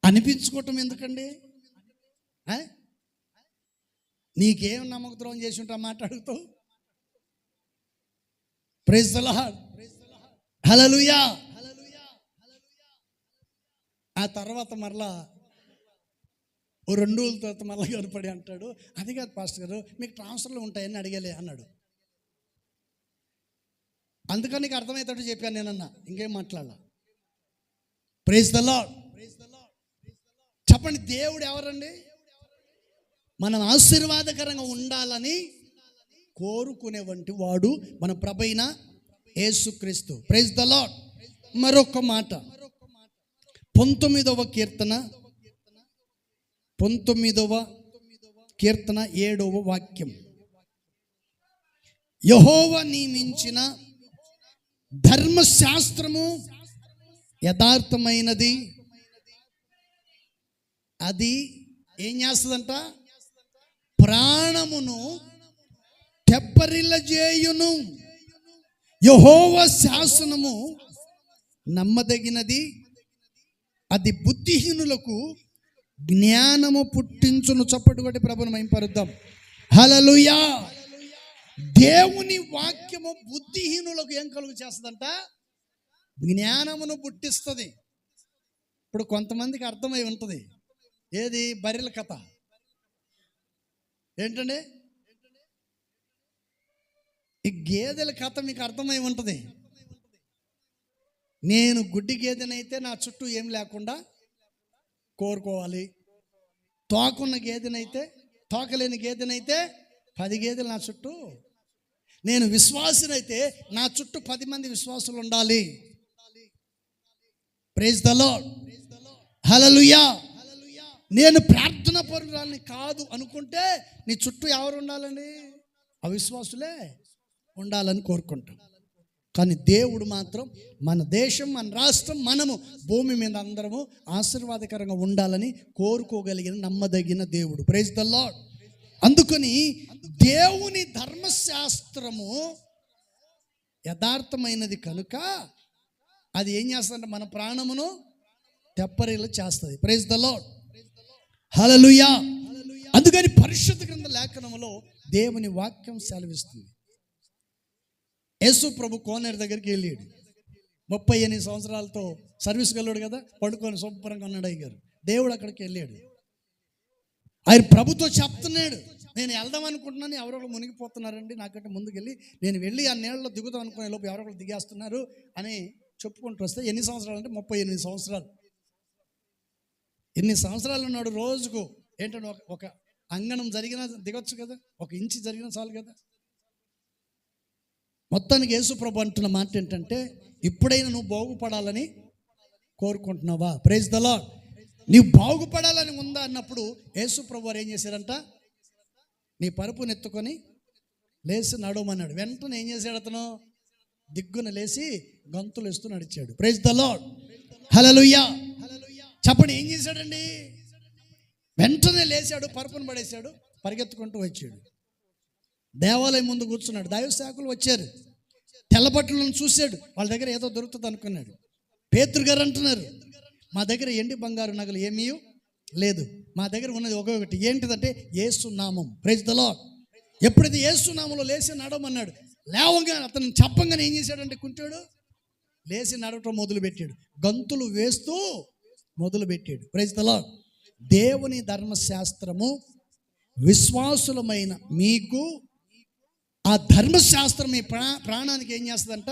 అనిపించుకోవటం ఎందుకండి? నీకేం నమ్మక ద్రోహం చేసి ఉంటా మాట్లాడుతావు? Praise the Lord. హల్లెలూయా. ఆ తర్వాత మరలా 2 రోజుల తర్వాత మళ్ళీ కనపడి అంటాడు, అది కాదు పాస్టర్ గారు మీకు ట్రాన్స్ఫర్లు ఉంటాయని అడిగలే అన్నాడు. అందుకని నీకు అర్థమవుతాడు చెప్పాను నేనన్నా, ఇంకేం మాట్లాడాల. Praise the Lord. చెప్పండి, దేవుడు ఎవరండి? మనం ఆశీర్వాదకరంగా ఉండాలని కోరుకునే వంటి వాడు మన ప్రభువైన యేసుక్రీస్తు. Praise the Lord. మరొక మాట 19వ కీర్తన 7వ వాక్యం. యెహోవా నియమించిన ధర్మశాస్త్రము యథార్థమైనది, అది ఏం చేస్తుందంట? ప్రాణమును తెప్పరిల్లజేయును. యెహోవా శాసనము నమ్మదగినది, అది బుద్ధిహీనులకు జ్ఞానము పుట్టించును. చప్పటి కొట్టి ప్రభువును మహిమపరుద్దాం. హల్లెలూయా. దేవుని వాక్యము బుద్ధిహీనులకు ఏం కలుగు చేస్తుందంట? జ్ఞానమును పుట్టిస్తుంది. ఇప్పుడు కొంతమందికి అర్థమై ఉంటుంది, ఏది? బర్రెల కథ ఏంటండి? ఈ గేదెల కథ మీకు అర్థమై ఉంటుంది. నేను గుడ్డి గేదెనైతే నా చుట్టూ ఏం లేకుండా కోరుకోవాలి, తోకున్న గేదెనైతే, తోకలేని గేదెనైతే 10 గేదెలు నా చుట్టూ. నేను విశ్వాసునైతే నా చుట్టూ 10 మంది విశ్వాసులు ఉండాలి. Praise the Lord. హల్లెలూయా. నేను ప్రార్థన పరురాల్ని కాదు అనుకుంటే నీ చుట్టూ ఎవరు ఉండాలండి? అవిశ్వాసులే ఉండాలని కోరుకుంటాం. కానీ దేవుడు మాత్రం మన దేశం, మన రాష్ట్రం, మనము భూమి మీద అందరము ఆశీర్వాదకరంగా ఉండాలని కోరుకోగలిగిన నమ్మదగిన దేవుడు. Praise the Lord. అందుకని దేవుని ధర్మశాస్త్రము యథార్థమైనది కనుక అది ఏం చేస్తుందంటే మన ప్రాణమును తెప్పరిల్లు చేస్తుంది. Praise the Lord. హల్లెలూయా. అందుకని పరిశుద్ధ గ్రంథ లేఖనములో దేవుని వాక్యం సెలవిస్తుంది. యేసు ప్రభు కోనేరు దగ్గరికి వెళ్ళాడు. 38 సంవత్సరాలతో సర్వీస్కి వెళ్ళాడు కదా, పడుకొని శుభ్రంగా ఉన్నాడు అయ్యారు. దేవుడు అక్కడికి వెళ్ళాడు. ఆయన ప్రభుతో చెప్తున్నాడు, నేను వెళ్దాం అనుకుంటున్నాను, ఎవరొకరు మునిగిపోతున్నారండి, నాకంటే ముందుకెళ్ళి నేను వెళ్ళి ఆ నీళ్ళలో దిగుతాం అనుకునే లోపు ఎవరొకరు దిగేస్తున్నారు అని చెప్పుకుంటూ వస్తే ఎన్ని సంవత్సరాలు అంటే 38 సంవత్సరాలు. ఎన్ని సంవత్సరాలు ఉన్నాడు? రోజుకు ఏంటంటే ఒక అంగణం జరిగినా దిగొచ్చు కదా, 1 ఇంచు జరిగినా చాలు కదా. మొత్తానికి యేసు ప్రభు అంటున్న మాట ఏంటంటే, ఇప్పుడైనా నువ్వు బాగుపడాలని కోరుకుంటున్నావా? Praise the lord. నీవు బాగుపడాలని ఉందా అన్నప్పుడు యేసు ప్రభు వారు ఏం చేశారంట? నీ పరుపుని ఎత్తుకొని లేచి నడవమన్నాడు. వెంటనే ఏం చేశాడు? అతను దిగ్గున లేచి గంతులు వేస్తూ నడిచాడు. Praise the Lord. హల్లెలూయా. చెప్పండి, ఏం చేశాడండి? వెంటనే లేచాడు, పరుపును పడేశాడు, పరిగెత్తుకుంటూ వచ్చాడు. దేవాలయం ముందు కూర్చున్నాడు. దైవ సేవకులు వచ్చారు, తెల్లబట్టలను చూశాడు, వాళ్ళ దగ్గర ఏదో దొరుకుతుంది అనుకున్నాడు. పేతురు గారు అంటున్నారు, మా దగ్గర ఎండి బంగారు నగలు ఏమీ లేదు, మా దగ్గర ఉన్నది ఒక్కొక్కటి. ఏంటిదంటే యేసు నామం. Praise the Lord. ఎప్పుడైతే యేసు నామంలో లేచి నడవమన్నాడు, లేవగా అతను చెప్పంగానే ఏం చేశాడంటే కుంటాడు, లేచి నడవటం మొదలుపెట్టాడు, గంతులు వేస్తూ మొదలుపెట్టాడు. Praise the Lord. దేవుని ధర్మశాస్త్రము విశ్వాసులమైన మీకు, ఆ ధర్మశాస్త్రం మీ ప్రాణానికి ఏం చేస్తుందంట?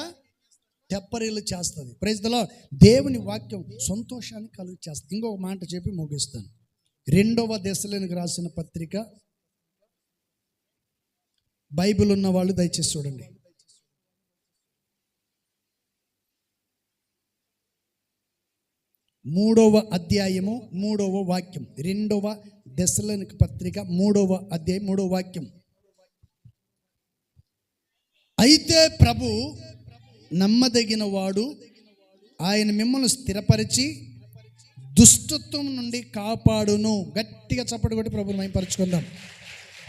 తెప్పరిల్లు చేస్తుంది. Praise the Lord. దేవుని వాక్యం సంతోషాన్ని కలుగు చేస్తుంది. ఇంకొక మాట చెప్పి ముగిస్తాను. 2వ దశలోనికి రాసిన పత్రిక, బైబిల్ ఉన్న వాళ్ళు దయచేసి చూడండి. 3వ అధ్యాయము 3వ వాక్యం. 2వ దశలోనికి పత్రిక 3వ అధ్యాయం 3వ వాక్యం. అయితే ప్రభు నమ్మదగిన వాడు, ఆయన మిమ్మల్ని స్థిరపరిచి దుష్టత్వం నుండి కాపాడును. గట్టిగా చప్పటి కొట్టి ప్రభువుని మహిమపరచుకుందాం.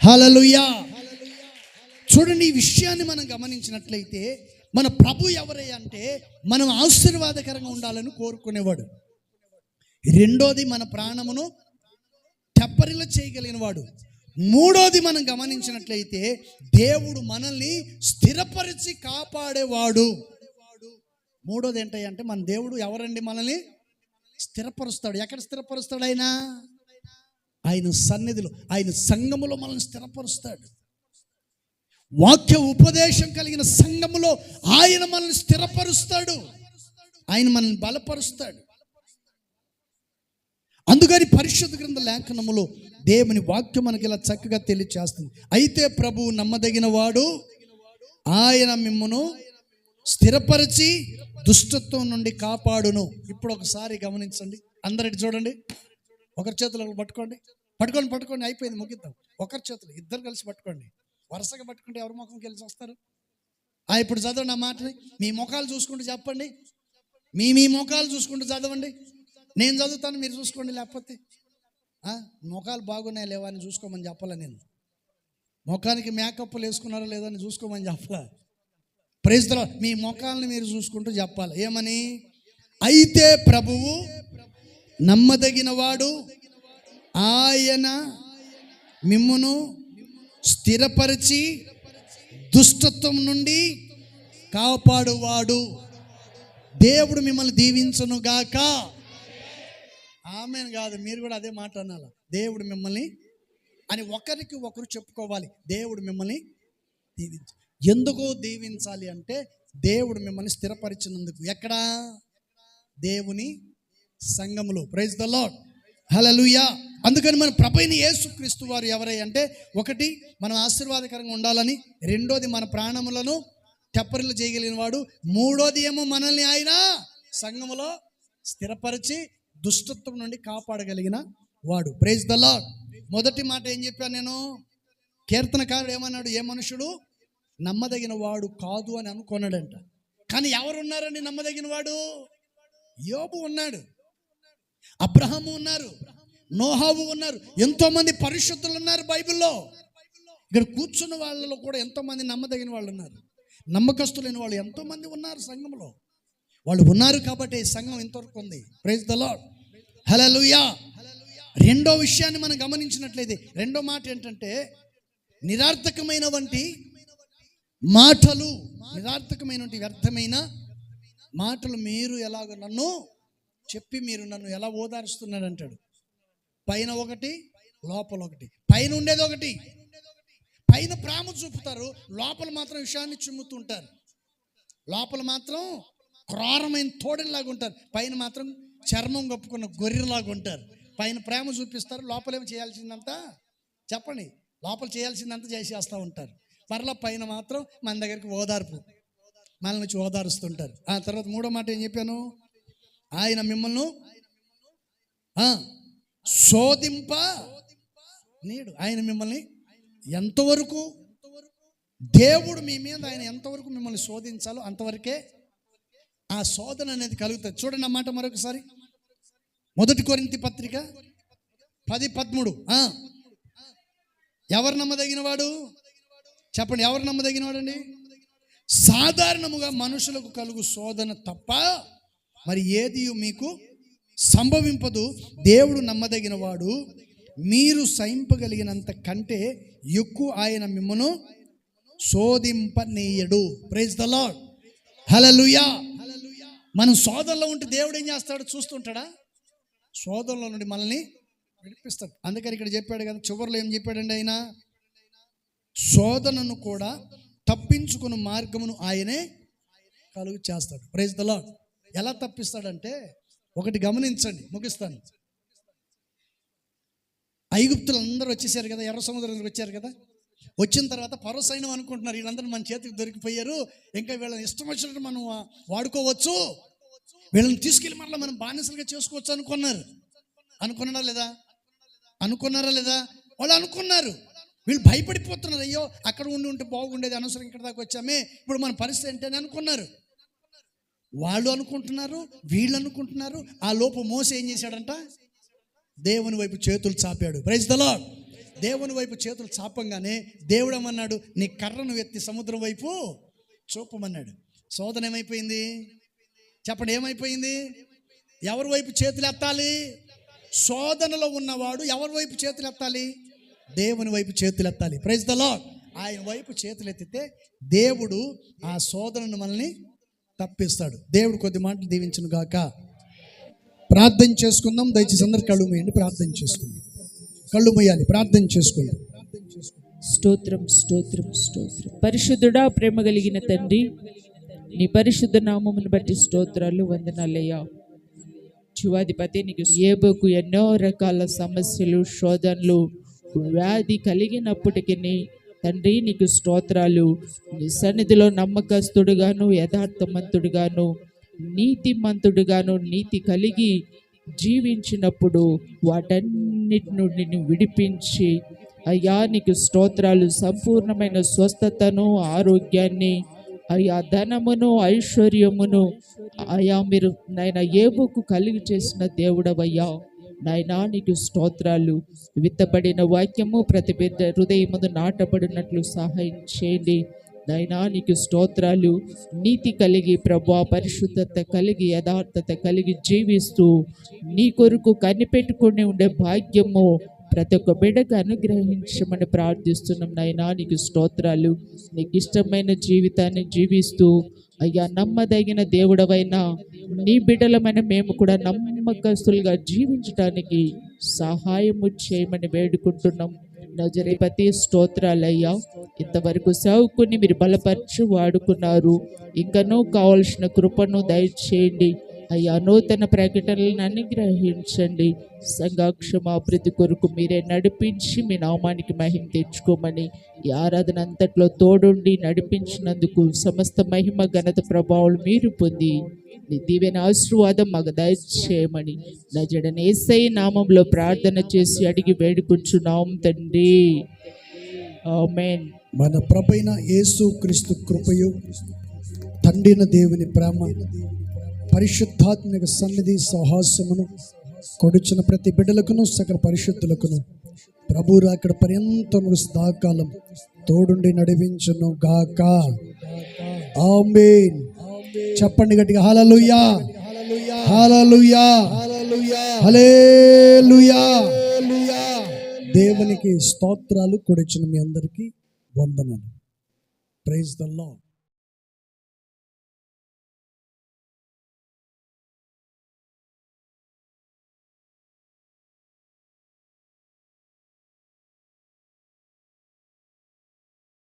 హల్లెలూయా. చూడండి, ఈ విషయాన్ని మనం గమనించినట్లయితే మన ప్రభు ఎవరై అంటే మనం ఆశీర్వాదకరంగా ఉండాలని కోరుకునేవాడు. రెండోది మన ప్రాణమును తెప్పరిల్ల చేయగలిగిన వాడు. మూడోది మనం గమనించినట్లయితే దేవుడు మనల్ని స్థిరపరిచి కాపాడేవాడు. మూడోది ఏంటంటే మన దేవుడు ఎవరండి? మనల్ని స్థిరపరుస్తాడు. ఎక్కడ స్థిరపరుస్తాడు? ఆయన సన్నిధిలో, ఆయన సంఘములో మనల్ని స్థిరపరుస్తాడు. వాక్య ఉపదేశం కలిగిన సంఘములో ఆయన మనల్ని స్థిరపరుస్తాడు. ఆయన మనల్ని బలపరుస్తాడు. అందుకని పరిశుద్ధ గ్రంథ లేఖనములో దేవుని వాక్యం మనకి ఇలా చక్కగా తెలియచేస్తుంది. అయితే ప్రభువు నమ్మదగిన వాడు, ఆయన మిమ్మును స్థిరపరిచి దుష్టత్వం నుండి కాపాడును. ఇప్పుడు ఒకసారి గమనించండి, అందరికి చూడండి. ఒకరి చేతులు పట్టుకోండి. అయిపోయింది, ముగిద్దాం. ఒకరి చేతులు, ఇద్దరు కలిసి పట్టుకోండి. వరుసగా పట్టుకుంటే ఎవరి ముఖం కలిసి వస్తారు? ఇప్పుడు చదవండి ఆ మాటని. మీ ముఖాలు చూసుకుంటూ చెప్పండి. మీ ముఖాలు చూసుకుంటూ చదవండి. నేను చదువుతాను, మీరు చూసుకోండి. లేకపోతే ముఖాలు బాగున్నాయా లేవా అని చూసుకోమని చెప్పాలా? నేను ముఖానికి మేకప్లు వేసుకున్నారా లేదా అని చూసుకోమని చెప్పాలా? Praise the Lord. మీ ముఖాలను మీరు చూసుకుంటూ చెప్పాలి. ఏమని? అయితే ప్రభువు నమ్మదగిన వాడు, ఆయన మిమ్మును స్థిరపరిచి దుష్టత్వం నుండి కాపాడువాడు. దేవుడు మిమ్మల్ని దీవించును గాక. ఆమేన్ కాదు, మీరు కూడా అదే మాట అనాలి. దేవుడు మిమ్మల్ని అని ఒకరికి ఒకరు చెప్పుకోవాలి. దేవుడు మిమ్మల్ని దీవించు. ఎందుకు దీవించాలి అంటే దేవుడు మిమ్మల్ని స్థిరపరిచినందుకు. ఎక్కడ? దేవుని సంఘములో. Praise the Lord. హల్లెలూయా. అందుకని మన ప్రభువైన యేసుక్రీస్తు వారు ఎవరై అంటే, ఒకటి మనం ఆశీర్వాదకరంగా ఉండాలని, రెండోది మన ప్రాణములను తెప్పరిల్లు చేయగలిగిన వాడు, మూడోది ఏమో మనల్ని ఆయన సంఘములో స్థిరపరిచి దుష్టత్వం నుండి కాపాడగలిగిన వాడు. Praise the Lord. మొదటి మాట ఏం చెప్పాను నేను? కీర్తనకారుడు ఏమన్నాడు? ఏ మనుషుడు నమ్మదగిన వాడు కాదు అని అనుకున్నాడంట. కానీ ఎవరు ఉన్నారండి నమ్మదగిన వాడు? యోబు ఉన్నాడు, అబ్రహాము ఉన్నారు, నోహావు ఉన్నారు, ఎంతోమంది పరిశుద్ధులు ఉన్నారు బైబిల్లో. ఇక్కడ కూర్చున్న వాళ్ళలో కూడా ఎంతోమంది నమ్మదగిన వాళ్ళు ఉన్నారు. నమ్మకస్తులైన వాళ్ళు ఎంతోమంది ఉన్నారు సంఘంలో. వాళ్ళు ఉన్నారు కాబట్టి సంఘం ఇంతవరకు ఉంది. Praise the Lord. హల్లెలూయా. రెండో విషయాన్ని మనం గమనించినట్లయితే, రెండో మాట ఏంటంటే, నిరర్థకమైనటువంటి మాటలు, నిరర్థకమైనటువంటి వ్యర్థమైన మాటలు మీరు ఎలాగ నన్ను చెప్పి మీరు నన్ను ఎలా ఓదారుస్తున్నాడు అంటాడు. పైన ఒకటి, లోపల ఒకటి. పైన ఉండేది ఒకటి, పైన ప్రేమ చూపుతారు, లోపల మాత్రం విషయాన్ని చిమ్ముతుంటారు. లోపల మాత్రం క్రూరమైన తోడేలాగా ఉంటారు, పైన మాత్రం చర్మం కప్పుకున్న గొర్రెలాగా ఉంటారు. పైన ప్రేమ చూపిస్తారు, లోపలేమో చేయాల్సిందంతా చెప్పండి, లోపల చేయాల్సిందంతా చేసేస్తూ ఉంటారు. మరలా పైన మాత్రం మన దగ్గరికి ఓదార్పు, మనల్ని వచ్చి ఓదారుస్తుంటారు. ఆ తర్వాత మూడో మాట ఏం చెప్పాను? ఆయన మిమ్మల్ని శోధింప నీడు. ఆయన మిమ్మల్ని ఎంతవరకు, దేవుడు మీ మీద ఆయన ఎంతవరకు మిమ్మల్ని శోధించాలో అంతవరకే ఆ శోధన అనేది కలుగుతుంది. చూడండి అన్నమాట మరొకసారి. 1 కొరింథీ పత్రిక 10:13. ఎవరు నమ్మదగిన వాడు చెప్పండి? ఎవరు నమ్మదగిన వాడండి? సాధారణముగా మనుషులకు కలుగు శోధన తప్ప మరి ఏది మీకు సంభవింపదు. దేవుడు నమ్మదగిన వాడు, మీరు సహింపగలిగినంత కంటే ఎక్కువ ఆయన మిమ్మను శోధింపనీయడు. Praise the Lord. హల్లెలూయా. మనం శోధనలో ఉంటే దేవుడు ఏం చేస్తాడు? చూస్తుంటాడా? శోధనలో నుండి మనల్ని విడిపిస్తాడు. అందుకని ఇక్కడ చెప్పాడు కదా, చివరిలో ఏం చెప్పాడండి ఆయన? శోధనను కూడా తప్పించుకుని మార్గమును ఆయనే కలుగు చేస్తాడు. Praise the Lord. ఎలా తప్పిస్తాడంటే, ఒకటి గమనించండి, ముగిస్తాను. ఐగుప్తులు అందరూ వచ్చేసారు కదా, ఎర్ర సముద్రం దగ్గరికి వచ్చారు కదా. వచ్చిన తర్వాత ఫరో సైన్యం అనుకుంటున్నారు, వీళ్ళందరూ మన చేతికి దొరికిపోయారు, ఇంకా వీళ్ళని ఇష్టం వచ్చినట్టు మనం వాడుకోవచ్చు, వీళ్ళని తీసుకెళ్ళి మళ్ళీ మనం బానిసలుగా చేసుకోవచ్చు అనుకున్నారు. అనుకున్నారా లేదా? వాళ్ళు అనుకున్నారు. వీళ్ళు భయపడిపోతున్నారు, అయ్యో అక్కడ ఉంటే బాగుండేది, అనవసరం ఇక్కడ దాకా వచ్చామే, ఇప్పుడు మన పరిస్థితి ఏంటని అనుకున్నారు. వాళ్ళు అనుకుంటున్నారు, వీళ్ళు అనుకుంటున్నారు. ఆ లోపు మోసే ఏం చేశాడంట? దేవుని వైపు చేతులు చాపాడు. Praise the Lord. దేవుని వైపు చేతులు చాపంగానే దేవుడు ఏమన్నాడు? నీ కర్రను ఎత్తి సముద్రం వైపు చూపమన్నాడు. శోధన ఏమైపోయింది చెప్పండి? ఏమైపోయింది? ఎవరి వైపు చేతులు ఎత్తాలి? శోధనలో ఉన్నవాడు ఎవరి వైపు చేతులు ఎత్తాలి? దేవుని వైపు చేతులు ఎత్తాలి. Praise the Lord. ఆయన వైపు చేతులు ఎత్తితే దేవుడు ఆ శోధనను మనల్ని తప్పిస్తాడు. దేవుడు కొద్ది మాటలు దీవించును గాక. ప్రార్థన చేసుకుందాం. దయచేసి అందరు కళ్ళు మూయండి, ప్రార్థన చేసుకుందాం. కళ్ళు మూయాలి, ప్రార్థన చేసుకుందాం. స్తోత్రం స్తోత్రం స్తోత్రం. పరిశుద్ధుడా, ప్రేమ కలిగిన తండ్రి, నీ పరిశుద్ధ నామమును బట్టి స్తోత్రాలు, వందనాలయ్యా. శివాధిపతి, నీకు ఏబోకు ఎన్నో రకాల సమస్యలు, శోధనలు, వ్యాధి కలిగినప్పటికీ తండ్రి నీకు స్తోత్రాలు. నీ సన్నిధిలో నమ్మకస్తుడుగాను, యథార్థమంతుడుగాను, నీతిమంతుడుగాను, నీతి కలిగి జీవించినప్పుడు వాటన్నిటి నుండి విడిపించి అయ్యా నీకు స్తోత్రాలు. సంపూర్ణమైన స్వస్థతను, ఆరోగ్యాన్ని, అయ్యా ధనమును, ఐశ్వర్యమును అయ్యా మీరు నాయన ఏబోకు కలిగి చేసిన దేవుడవయ్యా. నాయనా నీకు స్తోత్రాలు. విత్తబడిన వాక్యము ప్రతి బిడ్డ హృదయమును నాటబడినట్లు సహాయం చేయండి. నాయనా నీకు స్తోత్రాలు. నీతి కలిగి ప్రభువా, పరిశుద్ధత కలిగి, యథార్థత కలిగి జీవిస్తూ నీ కొరకు కనిపెట్టుకుని ఉండే భాగ్యము ప్రతి ఒక్క బిడ్డకు అనుగ్రహించమని ప్రార్థిస్తున్నాం. నాయనా నీకు స్తోత్రాలు. నీకు ఇష్టమైన జీవితాన్ని జీవిస్తూ అయ్యా నమ్మదగిన దేవుడవైనా నీ బిడ్డలమైన మేము కూడా నమ్మకస్తులుగా జీవించడానికి సహాయము చేయమని వేడుకుంటున్నాం. నజరేపతి స్తోత్రాలయ్యా. ఇంతవరకు సేవకుని మీరు బలపరచు వాడుకున్నారు. ఇంకనూ కావలసిన కృపను దయచేయండి అయ్యా. నూతన ప్రకటనలను అనుగ్రహించండి. సంఘక్షమాభివృద్ధి కొరకు మీరే నడిపించి మీ నామానికి మహిమ తెచ్చుకోమని, ఈ ఆరాధన అంతట్లో తోడుండి నడిపించినందుకు సమస్త మహిమ, ఘనత, ప్రభావాలు మీరు పొంది నీ దీవెన ఆశీర్వాదం మాకు దయచేయమని నజరేయుడైన యేసయ్య నామంలో ప్రార్థన చేసి అడిగి వేడుకుంటున్నాం తండ్రి. ఆమేన్. మన ప్రభువైన యేసు క్రీస్తు కృపయు, తండ్రిన దేవుని ప్రేమ, పరిశుద్ధాత్మిక సన్నిధి సహవాసమును కొడుచున్న ప్రతి బిడ్డలకును సకల పరిశుద్ధులకును ప్రభు రాకడ పర్యంతం సదాకాలం తోడుండి నడిపించును గాక. ఆమేన్. చెప్పండి గట్టిగా, హల్లెలూయా, హల్లెలూయా, హల్లెలూయా. దేవునికి స్తోత్రాలు. కొడుచున్న మీ అందరికీ వందనాలు. Praise the lord.